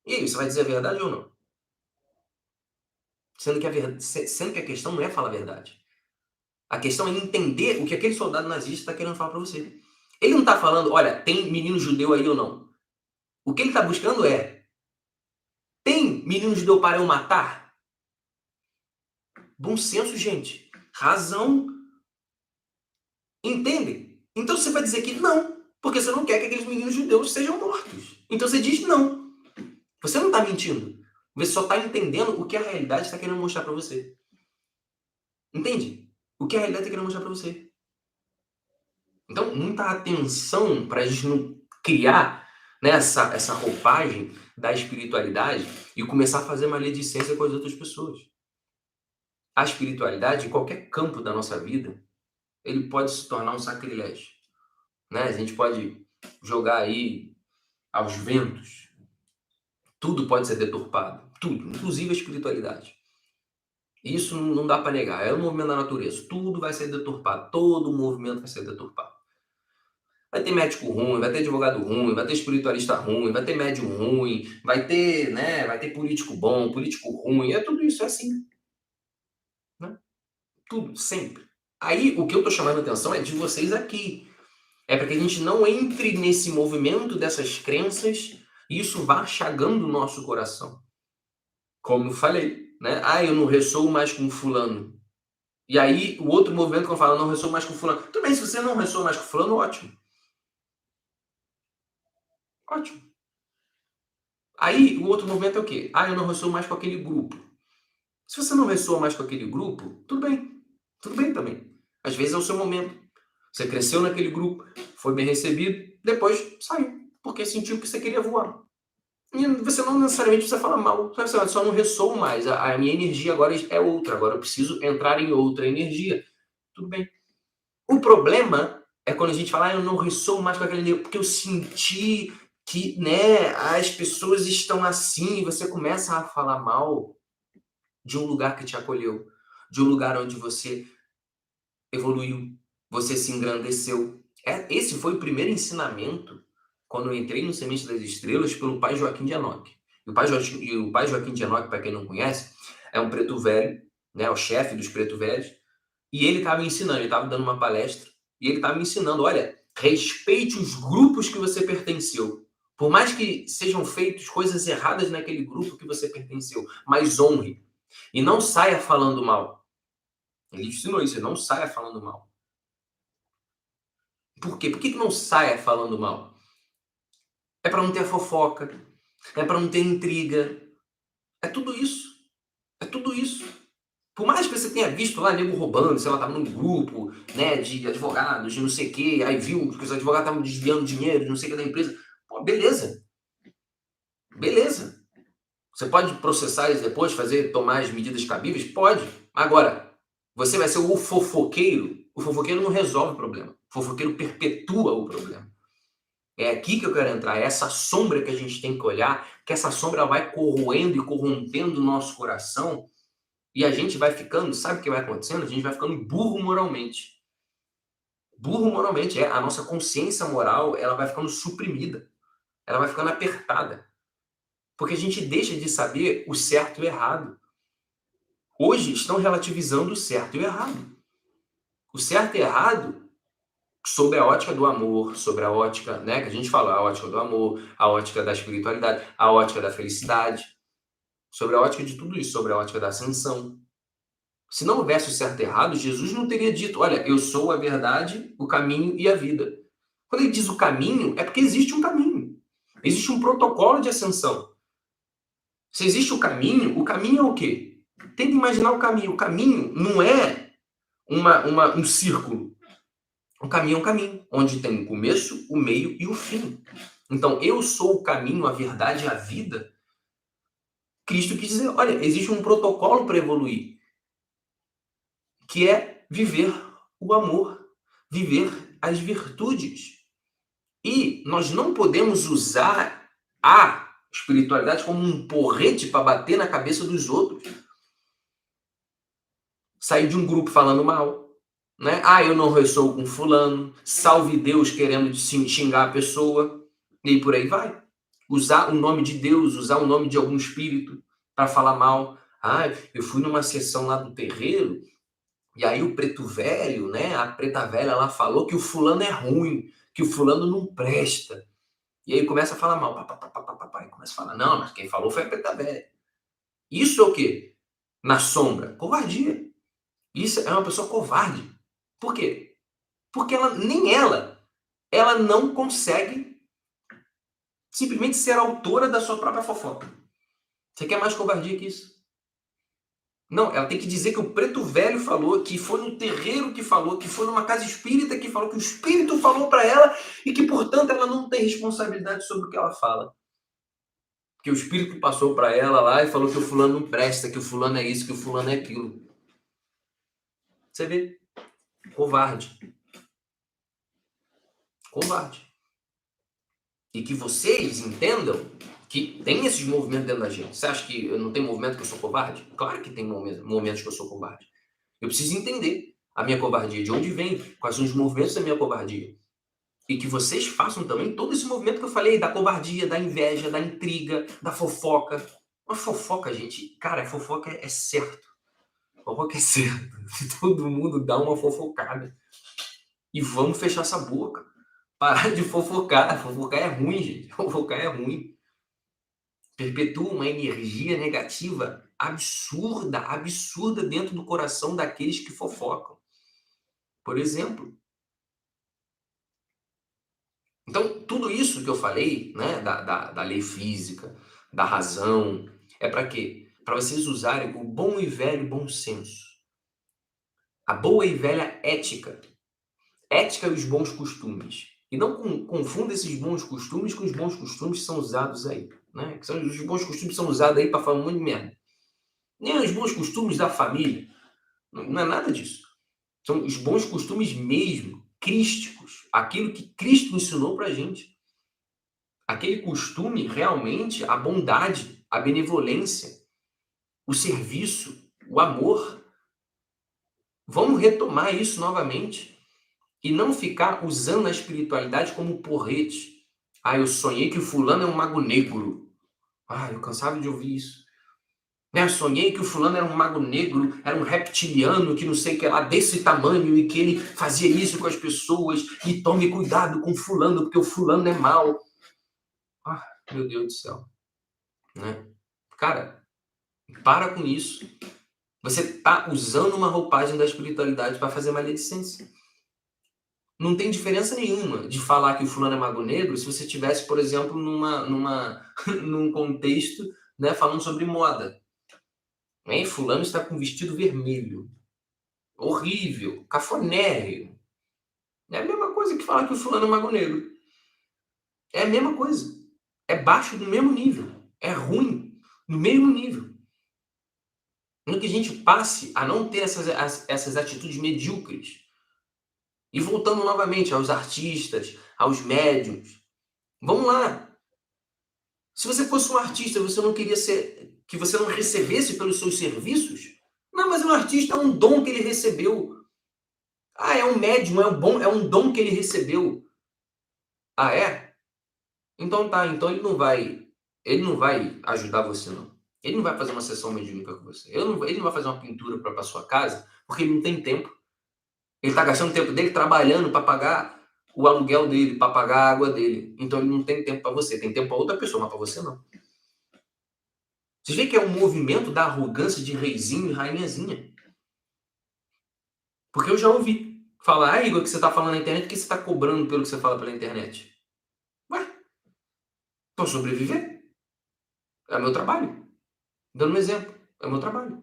E aí, você vai dizer a verdade ou não? Sendo que a questão não é falar a verdade. A questão é entender o que aquele soldado nazista está querendo falar para você. Ele não está falando, olha, tem menino judeu aí ou não. O que ele está buscando é, tem menino judeu para eu matar? Bom senso, gente. Razão. Entende? Então você vai dizer que não, porque você não quer que aqueles meninos judeus sejam mortos. Então você diz não. Você não está mentindo. Você só está entendendo o que a realidade está querendo mostrar para você. Entende? O que a realidade está querendo mostrar para você. Então, muita atenção para a gente não criar, né, essa roupagem da espiritualidade e começar a fazer maledicência com as outras pessoas. A espiritualidade, em qualquer campo da nossa vida, ele pode se tornar um sacrilégio. Né? A gente pode jogar aí aos ventos. Tudo pode ser deturpado. Tudo, inclusive a espiritualidade. Isso não dá para negar. É o movimento da natureza. Tudo vai ser deturpado. Todo movimento vai ser deturpado. Vai ter médico ruim, vai ter advogado ruim, vai ter espiritualista ruim, vai ter médium ruim, vai ter, né, vai ter político bom, político ruim. É tudo isso, é assim. Né? Tudo, sempre. Aí, o que eu estou chamando a atenção é de vocês aqui. É para que a gente não entre nesse movimento dessas crenças e isso vá chagando o nosso coração. Como eu falei, né? Eu não ressoo mais com fulano. E aí, o outro movimento que eu falo, não ressoo mais com fulano. Tudo bem, se você não ressoa mais com fulano, ótimo. Ótimo. Aí, o outro movimento é o quê? Eu não ressoo mais com aquele grupo. Se você não ressoa mais com aquele grupo, tudo bem. Tudo bem também. Às vezes é o seu momento. Você cresceu naquele grupo, foi bem recebido, depois saiu, porque sentiu que você queria voar. E você não necessariamente precisa falar mal, só não ressoo mais. A minha energia agora é outra, agora eu preciso entrar em outra energia. Tudo bem. O problema é quando a gente fala, eu não ressoo mais com aquela energia, porque eu senti que, né, as pessoas estão assim, e você começa a falar mal de um lugar que te acolheu, de um lugar onde você evoluiu, você se engrandeceu. Esse foi o primeiro ensinamento quando eu entrei no Semente das Estrelas pelo pai Joaquim de Enoque. E o pai Joaquim de Enoque, para quem não conhece, é um preto velho, né, o chefe dos preto velhos, e ele estava me ensinando, ele estava dando uma palestra, e ele estava me ensinando, olha, respeite os grupos que você pertenceu. Por mais que sejam feitas coisas erradas naquele grupo que você pertenceu, mas honre. E não saia falando mal. Ele ensinou isso, não saia falando mal. Por quê? Por que não saia falando mal? É para não ter fofoca, é para não ter intriga. É tudo isso. É tudo isso. Por mais que você tenha visto lá nego roubando, sei lá, tava num grupo, né, de advogados, de não sei o quê, aí viu que os advogados estavam desviando dinheiro, de não sei o que da empresa. Pô, beleza. Beleza. Você pode processar isso depois, tomar as medidas cabíveis? Pode. Agora, você vai ser o fofoqueiro? O fofoqueiro não resolve o problema. O fofoqueiro perpetua o problema. É aqui que eu quero entrar, é essa sombra que a gente tem que olhar, que essa sombra vai corroendo e corrompendo o nosso coração, e a gente vai ficando, sabe o que vai acontecendo? A gente vai ficando burro moralmente. Burro moralmente, a nossa consciência moral, ela vai ficando suprimida, ela vai ficando apertada, porque a gente deixa de saber o certo e o errado. Hoje estão relativizando o certo e o errado. O certo e errado sob a ótica do amor, sobre a ótica, né, que a gente fala, a ótica do amor, a ótica da espiritualidade, a ótica da felicidade, sobre a ótica de tudo isso, sobre a ótica da ascensão. Se não houvesse o certo e errado, Jesus não teria dito, olha, eu sou a verdade, o caminho e a vida. Quando ele diz o caminho, é porque existe um caminho. Existe um protocolo de ascensão. Se existe o caminho é o quê? Tenta imaginar o caminho. O caminho não é um círculo. O caminho é um caminho, onde tem o começo, o meio e o fim. Então, eu sou o caminho, a verdade e a vida. Cristo quis dizer, olha, existe um protocolo para evoluir, que é viver o amor, viver as virtudes. E nós não podemos usar a espiritualidade como um porrete para bater na cabeça dos outros. Sair de um grupo falando mal, né? Ah, eu não ressoo com fulano, salve Deus querendo xingar a pessoa, e por aí vai. Usar o nome de Deus, usar o nome de algum espírito para falar mal. Ah, eu fui numa sessão lá do terreiro, e aí o preto velho, né? A preta velha lá falou que o fulano é ruim, que o fulano não presta. E aí começa a falar mal, papai, começa a falar, não, mas quem falou foi a preta velha. Isso é o quê? Na sombra, covardia. Isso é uma pessoa covarde. Por quê? Porque ela não consegue simplesmente ser autora da sua própria fofoca. Você quer mais covardia que isso? Não, ela tem que dizer que o preto velho falou, que foi no terreiro que falou, que foi numa casa espírita que falou, que o espírito falou para ela e que, portanto, ela não tem responsabilidade sobre o que ela fala. Que o espírito passou para ela lá e falou que o fulano não presta, que o fulano é isso, que o fulano é aquilo. Você vê? Covarde. Covarde. E que vocês entendam que tem esses movimentos dentro da gente. Você acha que eu não tenho movimento que eu sou covarde? Claro que tem momentos que eu sou covarde. Eu preciso entender a minha covardia, de onde vem, quais são os movimentos da minha covardia. E que vocês façam também todo esse movimento que eu falei, da covardia, da inveja, da intriga, da fofoca. Uma fofoca, gente, cara, fofoca é certo. Fofoca é certo. Todo mundo dá uma fofocada. E vamos fechar essa boca. Parar de fofocar. Fofocar é ruim, gente. Fofocar é ruim. Perpetua uma energia negativa absurda, absurda dentro do coração daqueles que fofocam. Por exemplo. Então, tudo isso que eu falei, né, da lei física, da razão, é para quê? Para vocês usarem o bom e velho bom senso. A boa e velha ética. Ética e os bons costumes. E não confunda esses bons costumes com os bons costumes que são usados aí. Né? Que são, os bons costumes são usados aí para falar um monte de merda. Nem os bons costumes da família. Não é nada disso. São os bons costumes mesmo, crísticos. Aquilo que Cristo ensinou para a gente. Aquele costume, realmente, a bondade, a benevolência, o serviço, o amor. Vamos retomar isso novamente. E não ficar usando a espiritualidade como porrete. Ah, eu sonhei que o fulano é um mago negro. Ah, eu cansava de ouvir isso. Né? Eu sonhei que o fulano era um mago negro, era um reptiliano que não sei o que lá, desse tamanho, e que ele fazia isso com as pessoas, e tome cuidado com o fulano, porque o fulano é mau. Ah, meu Deus do céu. Né? Cara, para com isso. Você está usando uma roupagem da espiritualidade para fazer maledicência. Não tem diferença nenhuma de falar que o fulano é mago negro se você tivesse, por exemplo, num contexto, né, falando sobre moda. Hein? Fulano está com vestido vermelho. Horrível, cafonérrimo. É a mesma coisa que falar que o fulano é mago negro. É a mesma coisa. É baixo no mesmo nível. É ruim no mesmo nível. No que a gente passe a não ter essas atitudes medíocres. E voltando novamente aos artistas, aos médiums. Vamos lá. Se você fosse um artista, você não queria que você não recebesse pelos seus serviços? Não, mas o artista é um dom que ele recebeu. Ah, é um médium, é um dom que ele recebeu. Ah, é? Então tá, então ele não vai ajudar você não. Ele não vai fazer uma sessão mediúnica com você. Ele não vai fazer uma pintura para sua casa, porque ele não tem tempo. Ele está gastando o tempo dele trabalhando para pagar o aluguel dele, para pagar a água dele. Então ele não tem tempo para você. Tem tempo para outra pessoa, mas para você não. Vocês veem que é um movimento da arrogância de reizinho e rainhazinha. Porque eu já ouvi falar, ah, Igor, que você está falando na internet, que você está cobrando pelo que você fala pela internet? Ué, para sobreviver. É meu trabalho. Dando um exemplo, é meu trabalho.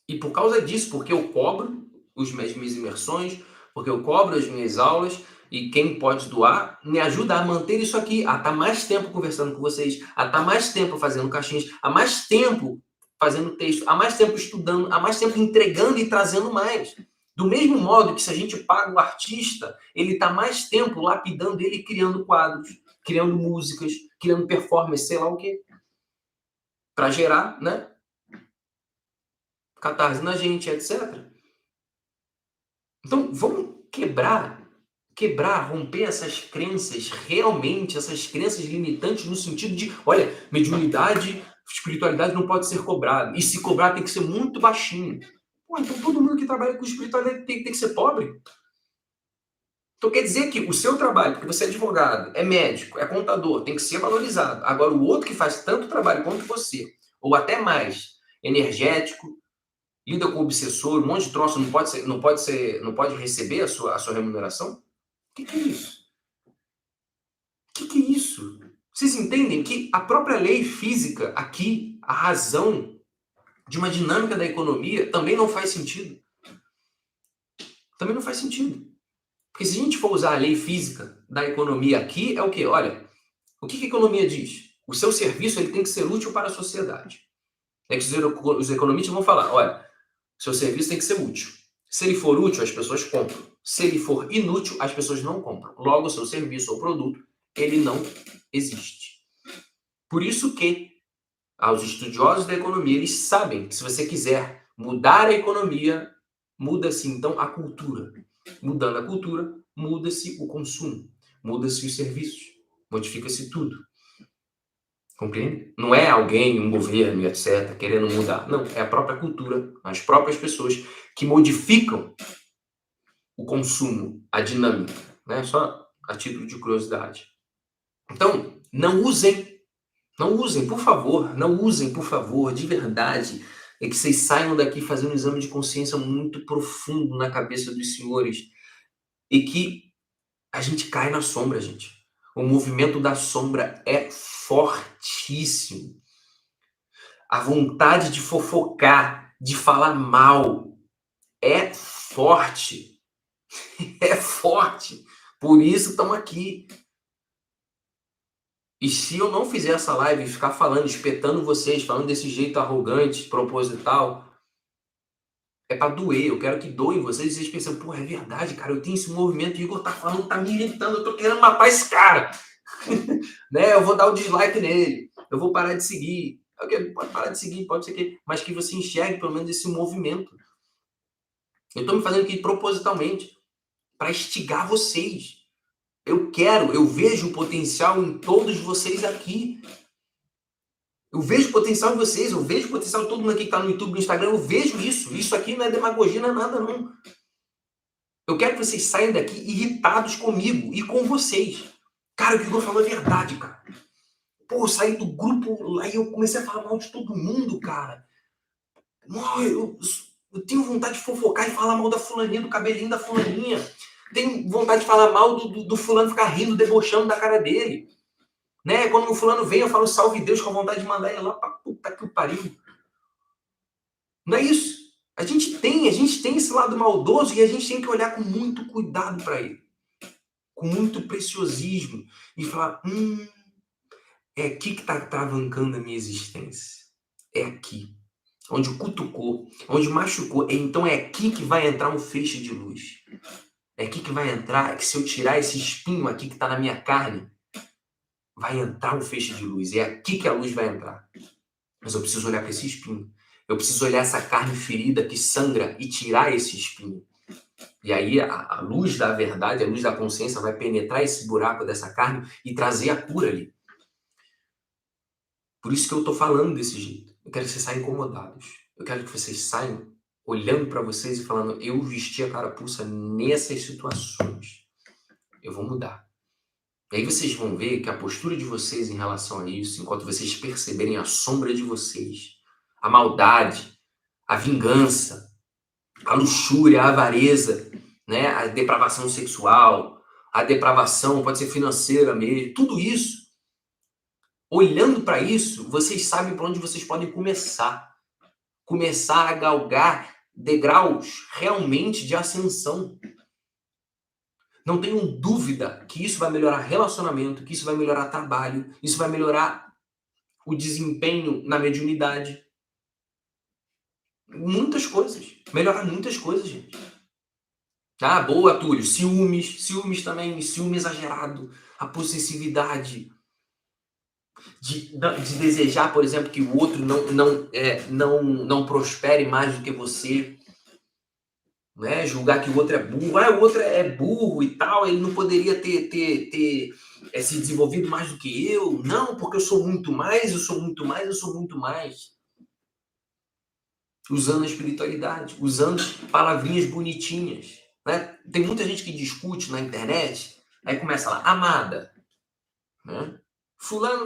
E por causa disso, porque eu cobro as minhas imersões, porque eu cobro as minhas aulas, e quem pode doar, me ajuda a manter isso aqui, a estar mais tempo conversando com vocês, a estar mais tempo fazendo caixinhas, a mais tempo fazendo texto, a mais tempo estudando, a mais tempo entregando e trazendo mais. Do mesmo modo que se a gente paga o artista, ele está mais tempo lapidando ele, criando quadros, criando músicas, criando performance, sei lá o quê. Para gerar, né? Catarse na gente, etc. Então, vamos romper essas crenças, realmente, essas crenças limitantes no sentido de, olha, mediunidade, espiritualidade não pode ser cobrada. E se cobrar tem que ser muito baixinho. Pô, então todo mundo que trabalha com espiritualidade tem que ser pobre? Então quer dizer que o seu trabalho, porque você é advogado, é médico, é contador, tem que ser valorizado. Agora, o outro que faz tanto trabalho quanto você, ou até mais, energético, lida com o obsessor, um monte de troço, não pode receber a sua remuneração? O que é isso? O que é isso? Vocês entendem que a própria lei física aqui, a razão de uma dinâmica da economia também não faz sentido. Também não faz sentido. Porque se a gente for usar a lei física da economia aqui, é o quê? Olha, o que a economia diz? O seu serviço ele tem que ser útil para a sociedade. É que os economistas vão falar, olha, seu serviço tem que ser útil. Se ele for útil, as pessoas compram. Se ele for inútil, as pessoas não compram. Logo, o seu serviço ou produto, ele não existe. Por isso que os estudiosos da economia, eles sabem que se você quiser mudar a economia, muda-se então a cultura. Mudando a cultura, muda-se o consumo, muda-se os serviços, modifica-se tudo. Compreende? Não é alguém, um governo, etc., querendo mudar. Não, é a própria cultura, as próprias pessoas que modificam o consumo, a dinâmica. Né? Só a título de curiosidade. Então, não usem, por favor, não usem, por favor, de verdade. É que vocês saiam daqui fazendo um exame de consciência muito profundo na cabeça dos senhores e que a gente cai na sombra, gente. O movimento da sombra é fortíssimo. A vontade de fofocar, de falar mal, é forte. É forte. Por isso estamos aqui. E se eu não fizer essa live e ficar falando, espetando vocês, falando desse jeito arrogante, proposital, é pra doer. Eu quero que doem vocês e vocês pensam, pô, é verdade, cara, eu tenho esse movimento, o Igor tá falando, tá me irritando, eu tô querendo matar esse cara. Né? Eu vou dar o dislike nele, eu vou parar de seguir. Pode parar de seguir, pode ser que, mas que você enxergue pelo menos esse movimento. Eu estou me fazendo aqui propositalmente para instigar vocês. Eu vejo o potencial em todos vocês aqui. Eu vejo potencial em vocês, eu vejo potencial em todo mundo aqui que está no YouTube, no Instagram, eu vejo isso. Isso aqui não é demagogia, não é nada, não. Eu quero que vocês saiam daqui irritados comigo e com vocês. Cara, o que o Igor falou é verdade, cara. Pô, eu saí do grupo lá e eu comecei a falar mal de todo mundo, cara. Eu tenho vontade de fofocar e falar mal da fulaninha, do cabelinho da fulaninha. Tenho vontade de falar mal do fulano, ficar rindo, debochando da cara dele. Né? Quando o fulano vem, eu falo salve Deus, com vontade de mandar ele lá pra puta que pariu. Não é isso. A gente tem esse lado maldoso e a gente tem que olhar com muito cuidado para ele. Com muito preciosismo. E falar, é aqui que está travancando a minha existência. É aqui. Onde cutucou, onde machucou. Então é aqui que vai entrar um feixe de luz. É aqui que vai entrar, é que se eu tirar esse espinho aqui que está na minha carne, vai entrar um feixe de luz. É aqui que a luz vai entrar. Mas eu preciso olhar para esse espinho. Eu preciso olhar essa carne ferida que sangra e tirar esse espinho. E aí a luz da verdade, a luz da consciência vai penetrar esse buraco dessa carne e trazer a cura ali. Por isso que eu estou falando desse jeito. Eu quero que vocês saiam incomodados. Eu quero que vocês saiam olhando para vocês e falando, eu vesti a carapuça nessas situações. Eu vou mudar. E aí vocês vão ver que a postura de vocês em relação a isso, enquanto vocês perceberem a sombra de vocês, a maldade, a vingança, a luxúria, a avareza, né? A depravação sexual, a depravação pode ser financeira mesmo, tudo isso. Olhando para isso, vocês sabem para onde vocês podem começar. Começar a galgar degraus realmente de ascensão. Não tenham dúvida que isso vai melhorar relacionamento, que isso vai melhorar trabalho, isso vai melhorar o desempenho na mediunidade. Muitas coisas. Melhorar muitas coisas, gente. Ah, boa, Túlio. Ciúmes. Ciúmes também. Ciúme exagerado. A possessividade. De desejar, por exemplo, que o outro não prospere mais do que você. Né? Julgar que o outro é burro. Ah, o outro é burro e tal. Ele não poderia ter se desenvolvido mais do que eu. Não, porque eu sou muito mais, eu sou muito mais, eu sou muito mais. Usando a espiritualidade, usando palavrinhas bonitinhas. Né? Tem muita gente que discute na internet, aí começa lá, amada, né? Fulano,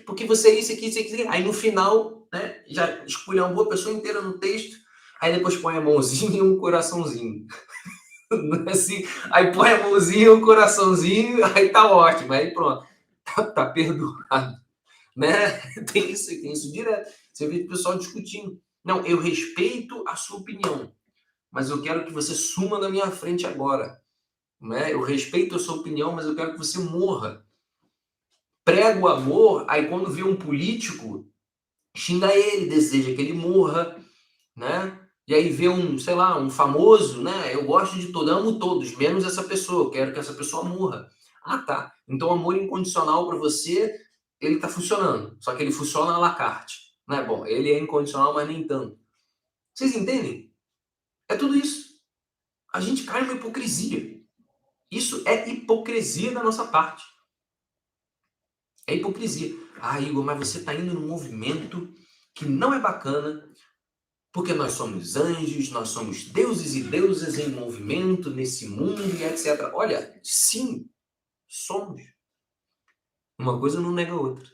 porque você é isso aqui, isso aqui. Aí no final, né, já esculhambou a pessoa inteira no texto, aí depois põe a mãozinha e um coraçãozinho. Assim, aí põe a mãozinha e um coraçãozinho, aí tá ótimo, aí pronto, tá perdoado. Né? Tem isso direto. Você vê o pessoal discutindo. Não, eu respeito a sua opinião, mas eu quero que você suma na minha frente agora. Né? Eu respeito a sua opinião, mas eu quero que você morra. Prega o amor, aí quando vê um político, xinga ele, deseja que ele morra, né? E aí vê um, sei lá, um famoso, né? Eu gosto de todos, amo todos, menos essa pessoa, eu quero que essa pessoa morra. Ah, tá. Então, amor incondicional para você, ele tá funcionando. Só que ele funciona à la carte, né? Bom, ele é incondicional, mas nem tanto. Vocês entendem? É tudo isso. A gente cai numa hipocrisia. Isso é hipocrisia da nossa parte. É hipocrisia. Ah, Igor, mas você está indo num movimento que não é bacana, porque nós somos anjos, nós somos deuses e deusas em movimento nesse mundo e etc. Olha, sim, somos. Uma coisa não nega a outra.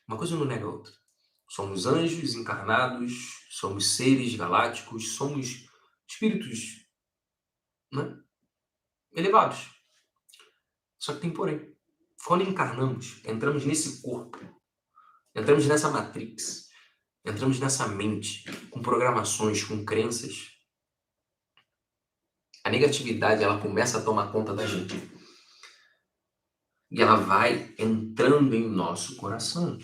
Uma coisa não nega a outra. Somos anjos encarnados, somos seres galácticos, somos espíritos, né, elevados. Só que tem porém. Quando encarnamos, entramos nesse corpo, entramos nessa matrix, entramos nessa mente, com programações, com crenças, a negatividade ela começa a tomar conta da gente. E ela vai entrando em nosso coração.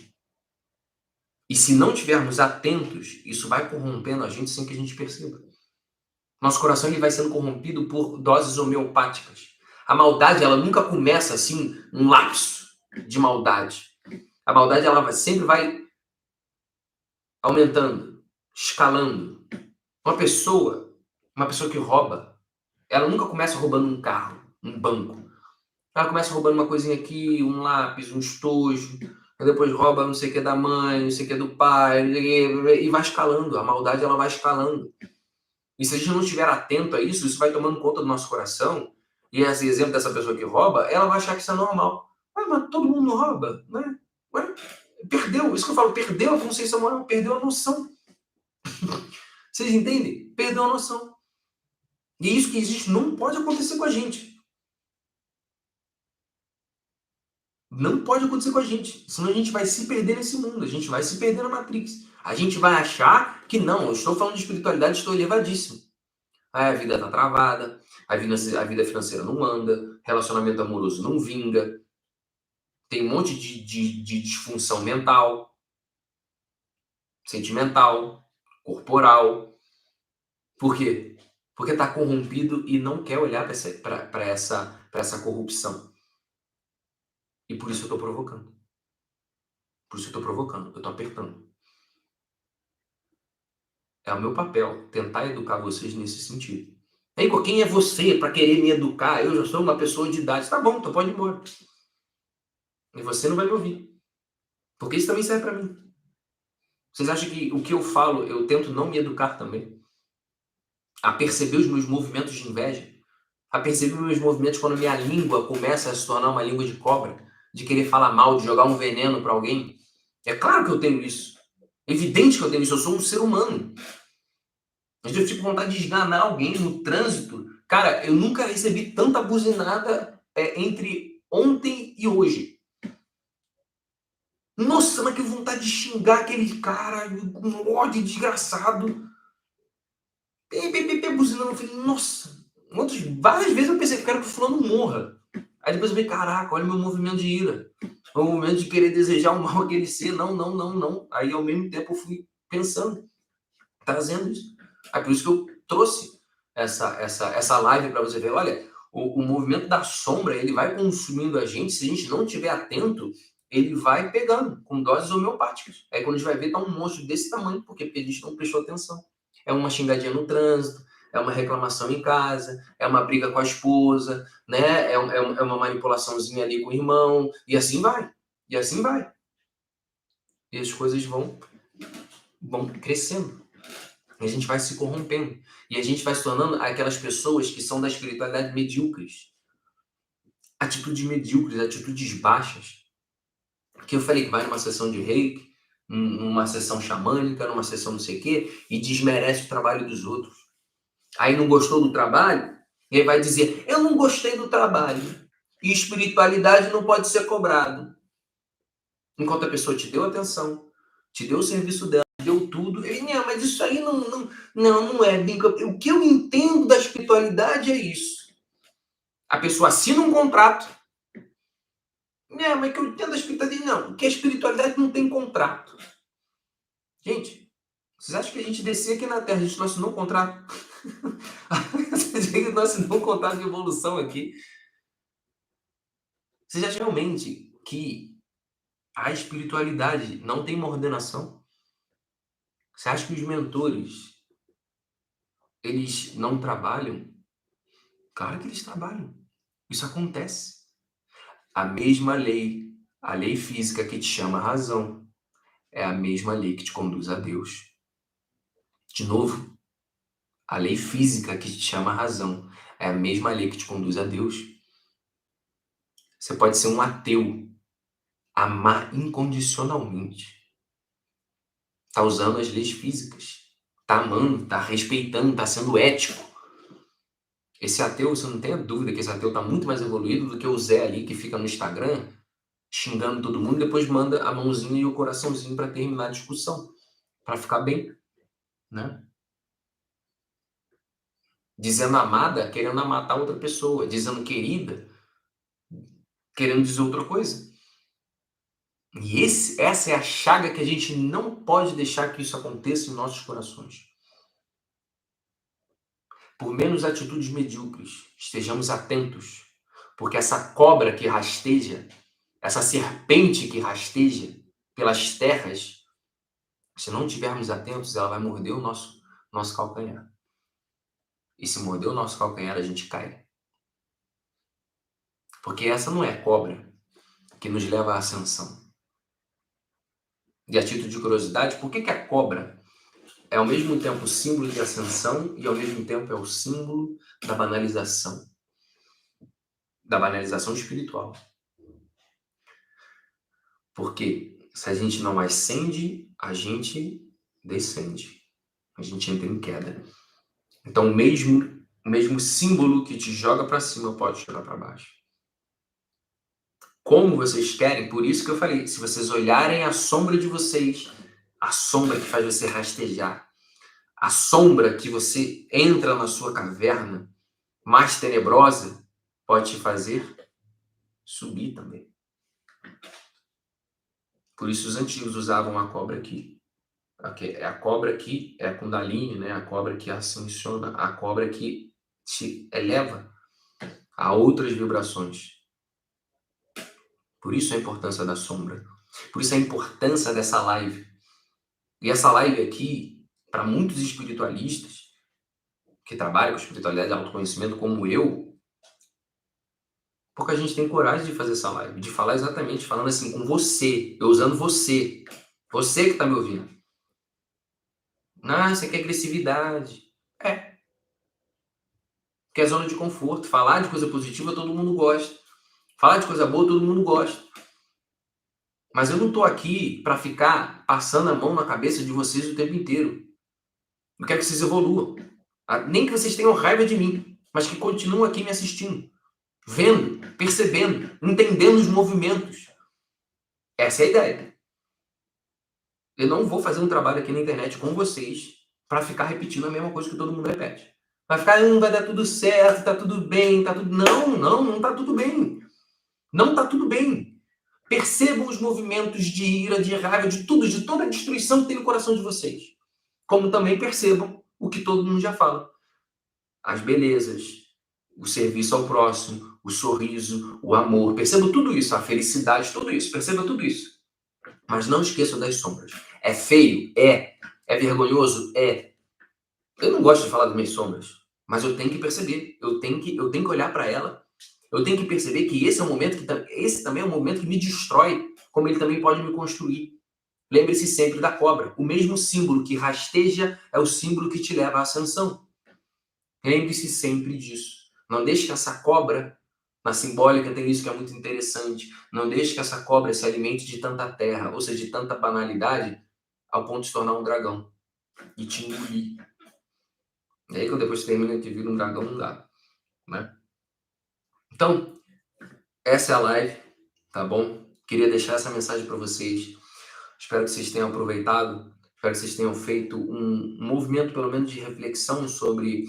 E se não tivermos atentos, isso vai corrompendo a gente sem que a gente perceba. Nosso coração ele vai sendo corrompido por doses homeopáticas. A maldade ela nunca começa assim, um lapso de maldade. A maldade ela sempre vai aumentando, escalando. Uma pessoa que rouba, ela nunca começa roubando um carro, um banco. Ela começa roubando uma coisinha aqui, um lápis, um estojo, aí depois rouba não sei o que da mãe, não sei o que do pai, e vai escalando. A maldade ela vai escalando. E se a gente não estiver atento a isso, isso vai tomando conta do nosso coração. E esse exemplo dessa pessoa que rouba, ela vai achar que isso é normal. Mas todo mundo rouba, né? Ué, perdeu, isso que eu falo, perdeu a consciência moral, perdeu a noção. Vocês entendem? Perdeu a noção. E isso que existe não pode acontecer com a gente. Não pode acontecer com a gente. Senão a gente vai se perder nesse mundo. A gente vai se perder na Matrix. A gente vai achar que não, eu estou falando de espiritualidade, estou elevadíssimo. Aí a vida está travada, a vida financeira não anda, relacionamento amoroso não vinga, tem um monte de disfunção mental, sentimental, corporal. Por quê? Porque está corrompido e não quer olhar para essa corrupção. E por isso eu estou provocando. Por isso eu estou provocando, eu estou apertando. É o meu papel tentar educar vocês nesse sentido. Ei, quem é você para querer me educar? Eu já sou uma pessoa de idade. Tá bom, então pode ir embora. E você não vai me ouvir. Porque isso também serve para mim. Vocês acham que o que eu falo, eu tento não me educar também? A perceber os meus movimentos de inveja? A perceber os meus movimentos quando minha língua começa a se tornar uma língua de cobra? De querer falar mal, de jogar um veneno para alguém? É claro que eu tenho isso. Evidente que eu tenho isso. Eu sou um ser humano. Mas eu fico com vontade de esganar alguém no trânsito. Cara, eu nunca recebi tanta buzinada entre ontem e hoje. Nossa, mas que vontade de xingar aquele cara com um ódio desgraçado. Buzinando. Eu falei, nossa. Várias vezes eu pensei que eu quero que o fulano morra. Aí depois eu falei, caraca, olha o meu movimento de ira. O movimento de querer desejar o mal àquele ser. Não, não, não, não. Aí ao mesmo tempo eu fui pensando, trazendo isso. Aí por isso que eu trouxe essa live para você ver. Olha, o movimento da sombra, ele vai consumindo a gente. Se a gente não estiver atento, ele vai pegando com doses homeopáticas. Aí quando a gente vai ver, tá um monstro desse tamanho. Por quê? Porque a gente não prestou atenção. É uma xingadinha no trânsito, é uma reclamação em casa, é uma briga com a esposa, né? É uma manipulaçãozinha ali com o irmão, e assim vai. E assim vai. E as coisas vão crescendo. E a gente vai se corrompendo. E a gente vai se tornando aquelas pessoas que são da espiritualidade medíocres. Atitudes medíocres, atitudes baixas. Que eu falei que vai numa sessão de reiki, numa sessão xamânica, numa sessão não sei o quê, e desmerece o trabalho dos outros. Aí não gostou do trabalho, e aí vai dizer, eu não gostei do trabalho. E espiritualidade não pode ser cobrado. Enquanto a pessoa te deu atenção, te deu o serviço dela, deu tudo. Ele, não, mas isso aí não é. O que eu entendo da espiritualidade é isso. A pessoa assina um contrato. Não, mas que eu entendo da espiritualidade, não. Porque a espiritualidade não tem contrato. Gente, vocês acham que a gente descer aqui na Terra, a gente não assinou um contrato? Vocês acham que nós assinamos um contrato de evolução aqui? Vocês acham realmente que a espiritualidade não tem uma ordenação? Você acha que os mentores, eles não trabalham? Claro que eles trabalham. Isso acontece. A mesma lei, a lei física que te chama a razão, é a mesma lei que te conduz a Deus. De novo, a lei física que te chama a razão é a mesma lei que te conduz a Deus. Você pode ser um ateu, amar incondicionalmente. Tá usando as leis físicas. Tá amando, tá respeitando, tá sendo ético. Esse ateu, você não tenha dúvida que esse ateu tá muito mais evoluído do que o Zé ali que fica no Instagram xingando todo mundo e depois manda a mãozinha e o coraçãozinho para terminar a discussão, para ficar bem, né? Dizendo amada, querendo matar outra pessoa, dizendo querida, querendo dizer outra coisa. E essa é a chaga que a gente não pode deixar que isso aconteça em nossos corações. Por menos atitudes medíocres, estejamos atentos, porque essa cobra que rasteja, essa serpente que rasteja pelas terras, se não estivermos atentos, ela vai morder o nosso calcanhar. E se morder o nosso calcanhar, a gente cai. Porque essa não é a cobra que nos leva à ascensão. E a título de curiosidade, por que a cobra é ao mesmo tempo o símbolo de ascensão e ao mesmo tempo é o símbolo da banalização espiritual? Porque se a gente não ascende, a gente descende. A gente entra em queda. Então, o mesmo símbolo que te joga para cima pode te jogar para baixo. Como vocês querem, por isso que eu falei, se vocês olharem a sombra de vocês, a sombra que faz você rastejar, a sombra que você entra na sua caverna mais tenebrosa, pode te fazer subir também. Por isso os antigos usavam a cobra aqui, É a cobra que é a Kundalini, né? A cobra que ascensiona, a cobra que te eleva a outras vibrações. Por isso a importância da sombra. Por isso a importância dessa live. E essa live aqui, para muitos espiritualistas que trabalham com espiritualidade e autoconhecimento como eu, porque a gente tem coragem de fazer essa live, de falar exatamente, falando assim com você, eu usando você. Você que está me ouvindo. Você quer agressividade. Que é zona de conforto. Falar de coisa positiva todo mundo gosta. Falar de coisa boa todo mundo gosta. Mas eu não estou aqui para ficar passando a mão na cabeça de vocês o tempo inteiro. Eu quero que vocês evoluam. Nem que vocês tenham raiva de mim, mas que continuem aqui me assistindo. Vendo, percebendo, entendendo os movimentos. Essa é a ideia. Eu não vou fazer um trabalho aqui na internet com vocês para ficar repetindo a mesma coisa que todo mundo repete. Vai ficar, vai dar tudo certo, tá tudo bem, tá tudo... Não tá tudo bem. Não tá tudo bem. Percebam os movimentos de ira, de raiva, de tudo, de toda a destruição que tem no coração de vocês. Como também percebam o que todo mundo já fala. As belezas, o serviço ao próximo, o sorriso, o amor. Percebam tudo isso, a felicidade, tudo isso. Percebam tudo isso. Mas não esqueçam das sombras. É feio? É. É vergonhoso? É. Eu não gosto de falar das minhas sombras, mas eu tenho que perceber. Eu tenho que olhar para ela. Eu tenho que perceber que esse é um momento esse também é um momento que me destrói, como ele também pode me construir. Lembre-se sempre da cobra. O mesmo símbolo que rasteja é o símbolo que te leva à ascensão. Lembre-se sempre disso. Não deixe que essa cobra, na simbólica tem isso que é muito interessante, não deixe que essa cobra se alimente de tanta terra, ou seja, de tanta banalidade, ao ponto de se tornar um dragão e te engolir. E aí, quando depois termina de vir um dragão, não dá, né? Então, essa é a live, tá bom? Queria deixar essa mensagem para vocês. Espero que vocês tenham aproveitado. Espero que vocês tenham feito um movimento, pelo menos, de reflexão sobre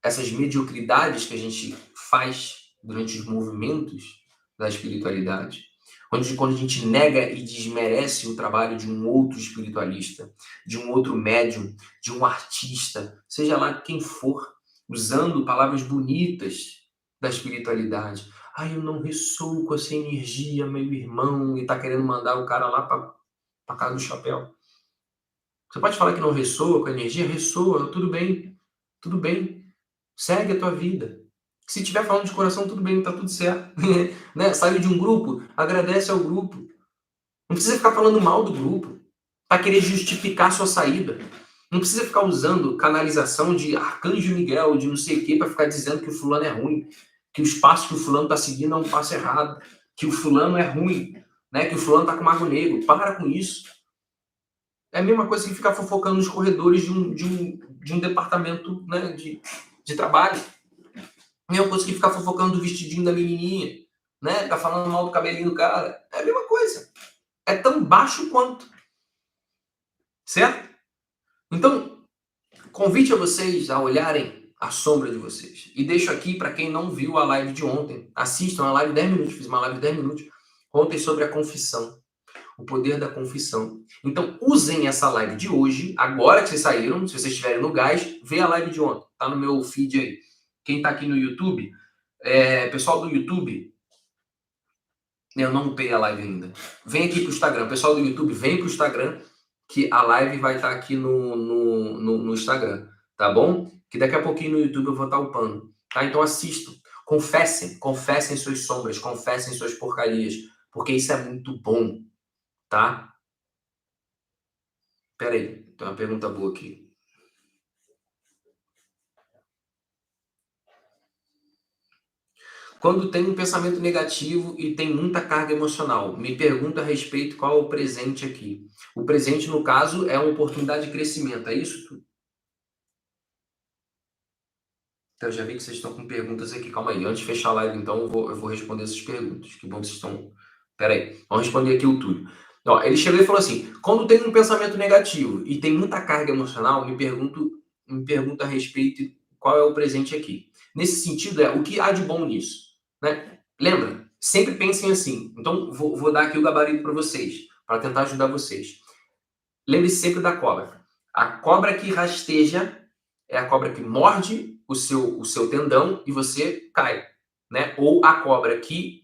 essas mediocridades que a gente faz durante os movimentos da espiritualidade. Quando a gente nega e desmerece o trabalho de um outro espiritualista, de um outro médium, de um artista, seja lá quem for, usando palavras bonitas da espiritualidade. Eu não ressoo com essa energia, meu irmão, e tá querendo mandar o cara lá para casa do chapéu. Você pode falar que não ressoa com a energia? Ressoa, tudo bem, tudo bem. Segue a tua vida. Se estiver falando de coração, tudo bem, tá tudo certo. Né? Saiu de um grupo, agradece ao grupo. Não precisa ficar falando mal do grupo para querer justificar sua saída. Não precisa ficar usando canalização de Arcanjo Miguel, de não sei o quê, para ficar dizendo que o fulano é ruim, que os passos que o fulano está seguindo é um passo errado, que o fulano é ruim, né? Que o fulano está com mago negro. Para com isso. É a mesma coisa que ficar fofocando nos corredores de um departamento, né, de trabalho. A mesma coisa que ficar fofocando do vestidinho da menininha, né? Tá falando mal do cabelinho do cara. É a mesma coisa. É tão baixo quanto. Certo? Então, convite a vocês a olharem a sombra de vocês. E deixo aqui, para quem não viu a live de ontem, assistam a live 10 minutos. Fiz uma live de 10 minutos ontem sobre a confissão. O poder da confissão. Então, usem essa live de hoje, agora que vocês saíram, se vocês estiverem no gás, vê a live de ontem. Tá no meu feed aí. Quem tá aqui no YouTube, pessoal do YouTube, eu não upei a live ainda. Vem aqui pro Instagram. Pessoal do YouTube, vem pro Instagram, que a live vai estar aqui no Instagram, tá bom? Que daqui a pouquinho no YouTube eu vou estar upando. Tá? Então assistam. Confessem suas sombras, confessem suas porcarias, porque isso é muito bom, tá? Pera aí, tem uma pergunta boa aqui. Quando tem um pensamento negativo e tem muita carga emocional, me pergunto a respeito qual é o presente aqui. O presente, no caso, é uma oportunidade de crescimento, é isso? Então, eu já vi que vocês estão com perguntas aqui. Calma aí, antes de fechar a live, então, eu vou responder essas perguntas. Que bom que vocês estão... Pera aí, vamos responder aqui o Túlio. Ó, ele chegou e falou assim, quando tem um pensamento negativo e tem muita carga emocional, me pergunto a respeito qual é o presente aqui. Nesse sentido, o que há de bom nisso? Né? Lembra? Sempre pensem assim. Então, vou dar aqui o gabarito para vocês, para tentar ajudar vocês. Lembre-se sempre da cobra. A cobra que rasteja é a cobra que morde o seu tendão e você cai, né? Ou a cobra que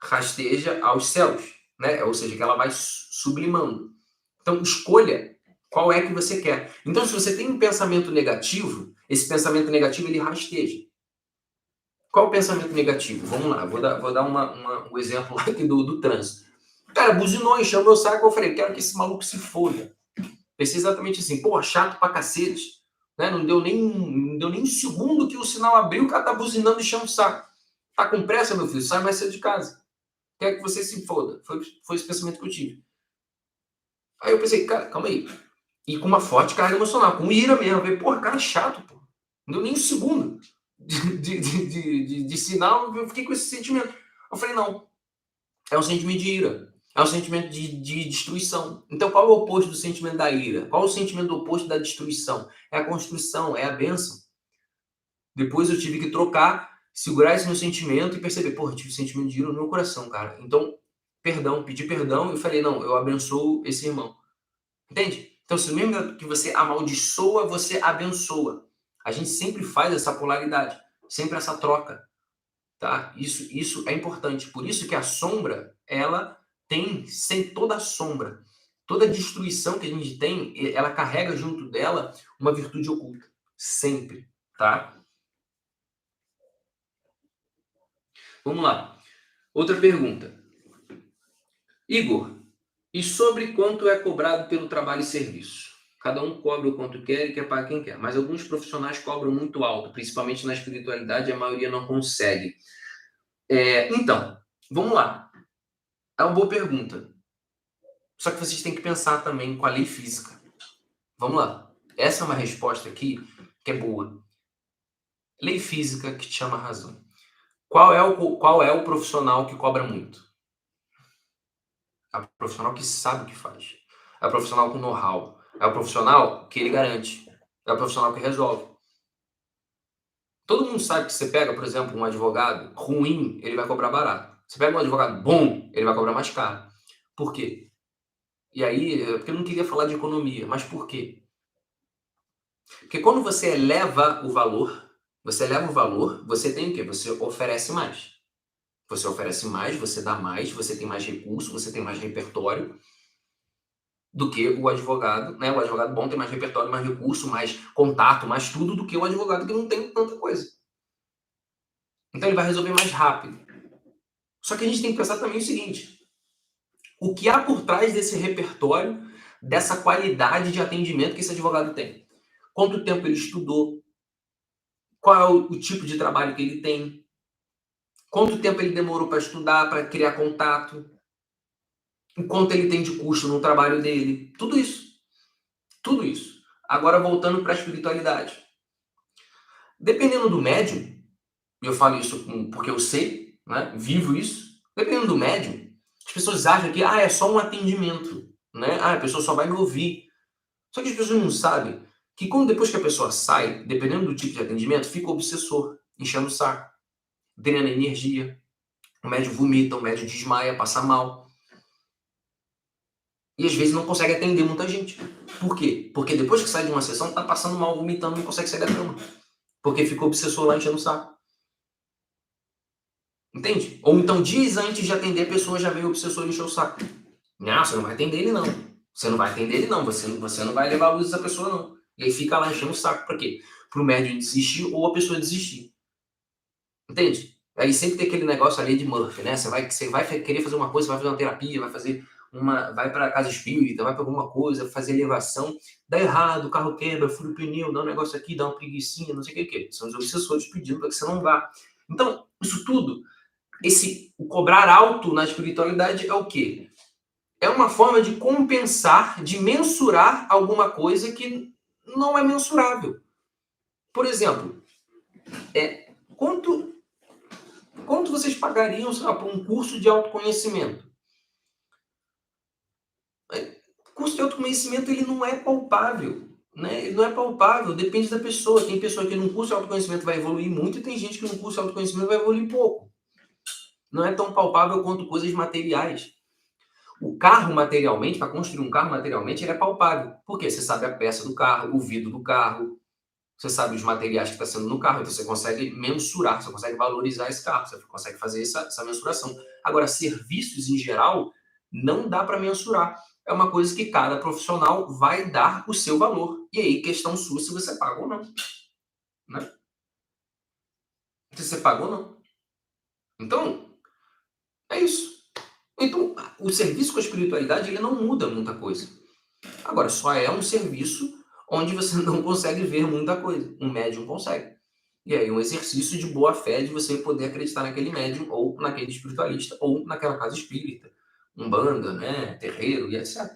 rasteja aos céus, né? Ou seja, que ela vai sublimando. Então, escolha qual é que você quer. Então, se você tem um pensamento negativo, esse pensamento negativo ele rasteja. Qual o pensamento negativo? Vamos lá, vou dar um exemplo aqui do trânsito. Cara, buzinou, encheu meu saco, eu falei, quero que esse maluco se foda. Pensei exatamente assim, pô, chato pra cacete. Né? Não deu nem um segundo que o sinal abriu, o cara tá buzinando e enchendo o saco. Tá com pressa, meu filho? Sai mais cedo de casa. Quer que você se foda. Foi esse pensamento que eu tive. Aí eu pensei, cara, calma aí. E com uma forte carga emocional, com ira mesmo. Eu falei, porra, cara chato, pô. Não deu nem um segundo de sinal, eu fiquei com esse sentimento. Eu falei, não, é um sentimento de ira. É um sentimento de destruição. Então, qual é o oposto do sentimento da ira? Qual é o sentimento oposto da destruição? É a construção, é a bênção. Depois eu tive que trocar, segurar esse meu sentimento e perceber, porra, eu tive sentimento de ira no meu coração, cara. Então, perdão, pedi perdão e falei, não, eu abençoo esse irmão. Entende? Então, se mesmo que você amaldiçoa, você abençoa. A gente sempre faz essa polaridade, sempre essa troca, tá? Isso é importante. Por isso que a sombra, ela tem, sem toda a sombra, toda destruição que a gente tem, ela carrega junto dela uma virtude oculta. Sempre, tá? Vamos lá. Outra pergunta. Igor, e sobre quanto é cobrado pelo trabalho e serviço? Cada um cobra o quanto quer e quer pagar quem quer. Mas alguns profissionais cobram muito alto, principalmente na espiritualidade, a maioria não consegue. Então, vamos lá. É uma boa pergunta. Só que vocês têm que pensar também com a lei física. Vamos lá. Essa é uma resposta aqui que é boa. Lei física que te chama a razão. Qual é o profissional que cobra muito? É o profissional que sabe o que faz. É o profissional com know-how. É o profissional que ele garante. É o profissional que resolve. Todo mundo sabe que você pega, por exemplo, um advogado ruim, ele vai cobrar barato. Você pega um advogado bom, ele vai cobrar mais caro. Por quê? E aí, porque eu não queria falar de economia, mas por quê? Porque quando você eleva o valor, você tem o quê? Você oferece mais. Você oferece mais, você dá mais, você tem mais recurso, você tem mais repertório do que o advogado, né? O advogado bom tem mais repertório, mais recurso, mais contato, mais tudo do que o advogado que não tem tanta coisa. Então ele vai resolver mais rápido. Só que a gente tem que pensar também o seguinte: o que há por trás desse repertório, dessa qualidade de atendimento que esse advogado tem? Quanto tempo ele estudou? Qual é o tipo de trabalho que ele tem? Quanto tempo ele demorou para estudar, para criar contato? O quanto ele tem de custo no trabalho dele? Tudo isso. Tudo isso. Agora voltando para a espiritualidade. Dependendo do médium, e eu falo isso porque eu sei, né? Vivo isso. Dependendo do médium, as pessoas acham que é só um atendimento, né? A pessoa só vai me ouvir. Só que as pessoas não sabem que depois que a pessoa sai, dependendo do tipo de atendimento, fica o obsessor, enchendo o saco, drenando energia. O médium vomita, o médium desmaia, passa mal. E às vezes não consegue atender muita gente. Por quê? Porque depois que sai de uma sessão, tá passando mal, vomitando, não consegue sair da cama. Porque ficou o obsessor lá enchendo o saco. Entende? Ou então, dias antes de atender, a pessoa já veio o obsessor encher o saco. Não, você não vai atender ele, não. Você não vai atender ele, não. Você não vai levar a luz dessa pessoa, não. E aí fica lá enchendo o saco. Pra quê? Pro médium desistir ou a pessoa desistir. Entende? Aí sempre tem aquele negócio ali de Murphy, né? Você vai querer fazer uma coisa, você vai fazer uma terapia, vai para casa espírita, vai para alguma coisa, fazer elevação, dá errado, o carro quebra, fura o pneu, dá um negócio aqui, dá uma preguicinha, não sei o que. São os obsessores pedindo para que você não vá. Então, isso tudo, o cobrar alto na espiritualidade é o quê? É uma forma de compensar, de mensurar alguma coisa que não é mensurável. Por exemplo, quanto vocês pagariam, sei lá, por um curso de autoconhecimento? O curso de autoconhecimento, ele não é palpável, né? Ele não é palpável, depende da pessoa. Tem pessoa que num curso de autoconhecimento vai evoluir muito e tem gente que num curso de autoconhecimento vai evoluir pouco. Não é tão palpável quanto coisas materiais. O carro materialmente, para construir um carro materialmente, ele é palpável. Por quê? Você sabe a peça do carro, o vidro do carro, você sabe os materiais que está sendo no carro, então você consegue mensurar, você consegue valorizar esse carro, você consegue fazer essa mensuração. Agora, serviços em geral, não dá para mensurar. É uma coisa que cada profissional vai dar o seu valor. E aí, questão sua se você paga ou não. Né? Se você paga ou não. Então, é isso. Então, o serviço com a espiritualidade, ele não muda muita coisa. Agora, só é um serviço onde você não consegue ver muita coisa. Um médium consegue. E aí, um exercício de boa fé de você poder acreditar naquele médium, ou naquele espiritualista, ou naquela casa espírita, umbanda, né, terreiro e etc.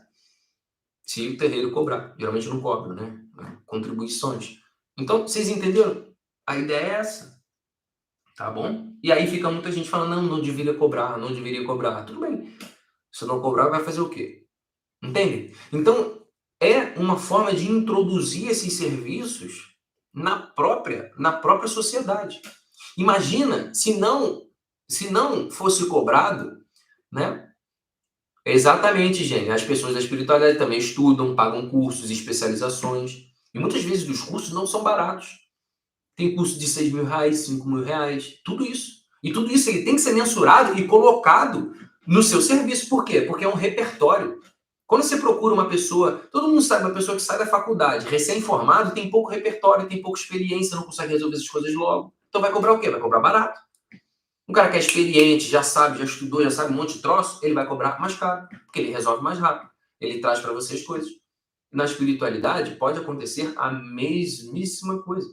Se o terreiro cobrar. Geralmente não cobra, né? Contribuições. Então, vocês entenderam? A ideia é essa, tá bom? E aí fica muita gente falando, não, não deveria cobrar, não deveria cobrar. Tudo bem. Se não cobrar, vai fazer o quê? Entende? Então, é uma forma de introduzir esses serviços na própria sociedade. Imagina se não fosse cobrado, né? Exatamente, gente. As pessoas da espiritualidade também estudam, pagam cursos, especializações. E muitas vezes os cursos não são baratos. Tem curso de R$ 6.000, R$ 5.000, tudo isso. E tudo isso ele tem que ser mensurado e colocado no seu serviço. Por quê? Porque é um repertório. Quando você procura uma pessoa, todo mundo sabe, uma pessoa que sai da faculdade, recém-formado, tem pouco repertório, tem pouca experiência, não consegue resolver essas coisas logo. Então vai cobrar o quê? Vai cobrar barato. Um cara que é experiente, já sabe, já estudou, já sabe um monte de troço, ele vai cobrar mais caro, porque ele resolve mais rápido. Ele traz para você as coisas. Na espiritualidade, pode acontecer a mesmíssima coisa.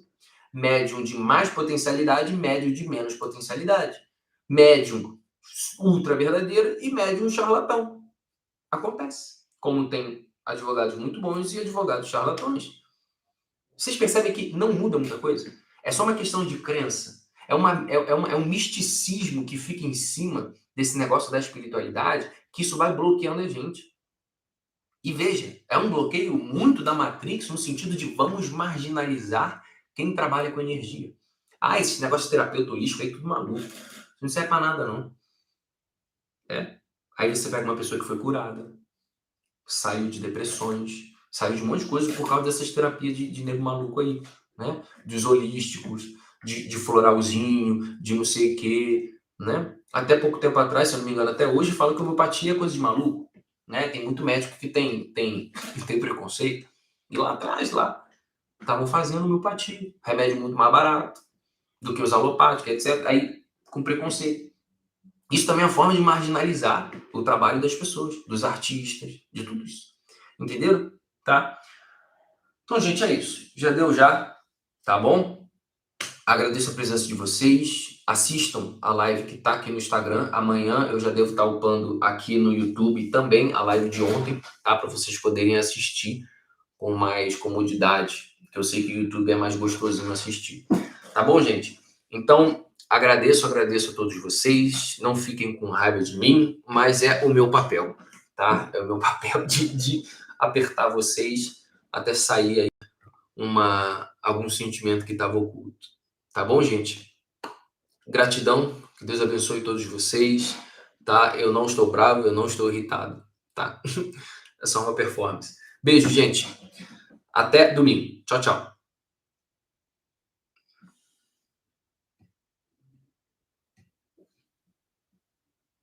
Médium de mais potencialidade, médium de menos potencialidade. Médium ultra verdadeiro e médium charlatão. Acontece. Como tem advogados muito bons e advogados charlatões. Vocês percebem que não muda muita coisa? É só uma questão de crença. É um misticismo que fica em cima desse negócio da espiritualidade, que isso vai bloqueando a gente. E veja, é um bloqueio muito da Matrix no sentido de vamos marginalizar quem trabalha com energia. Ah, esse negócio de terapeuta holístico aí, tudo maluco. Isso não serve pra nada, não. Aí você pega uma pessoa que foi curada, saiu de depressões, saiu de um monte de coisa por causa dessas terapias de nego maluco aí, né? Dos holísticos, de floralzinho, de não sei o quê, né? Até pouco tempo atrás, se eu não me engano, até hoje, fala que homeopatia é coisa de maluco, né? Tem muito médico que tem preconceito. E lá atrás, lá, estavam fazendo homeopatia, remédio muito mais barato do que os alopáticos, etc. Aí, com preconceito. Isso também é uma forma de marginalizar o trabalho das pessoas, dos artistas, de tudo isso. Entenderam? Tá? Então, gente, é isso. Já deu já, tá bom? Agradeço a presença de vocês. Assistam a live que tá aqui no Instagram. Amanhã eu já devo estar upando aqui no YouTube também a live de ontem, tá? Para vocês poderem assistir com mais comodidade. Eu sei que o YouTube é mais gostosinho assistir. Tá bom, gente? Então, agradeço a todos vocês. Não fiquem com raiva de mim, mas é o meu papel, tá? É o meu papel de apertar vocês até sair aí algum sentimento que estava oculto. Tá bom, gente? Gratidão. Que Deus abençoe todos vocês, tá? Eu não estou bravo, eu não estou irritado, tá? É só uma performance. Beijo, gente. Até domingo. Tchau, tchau.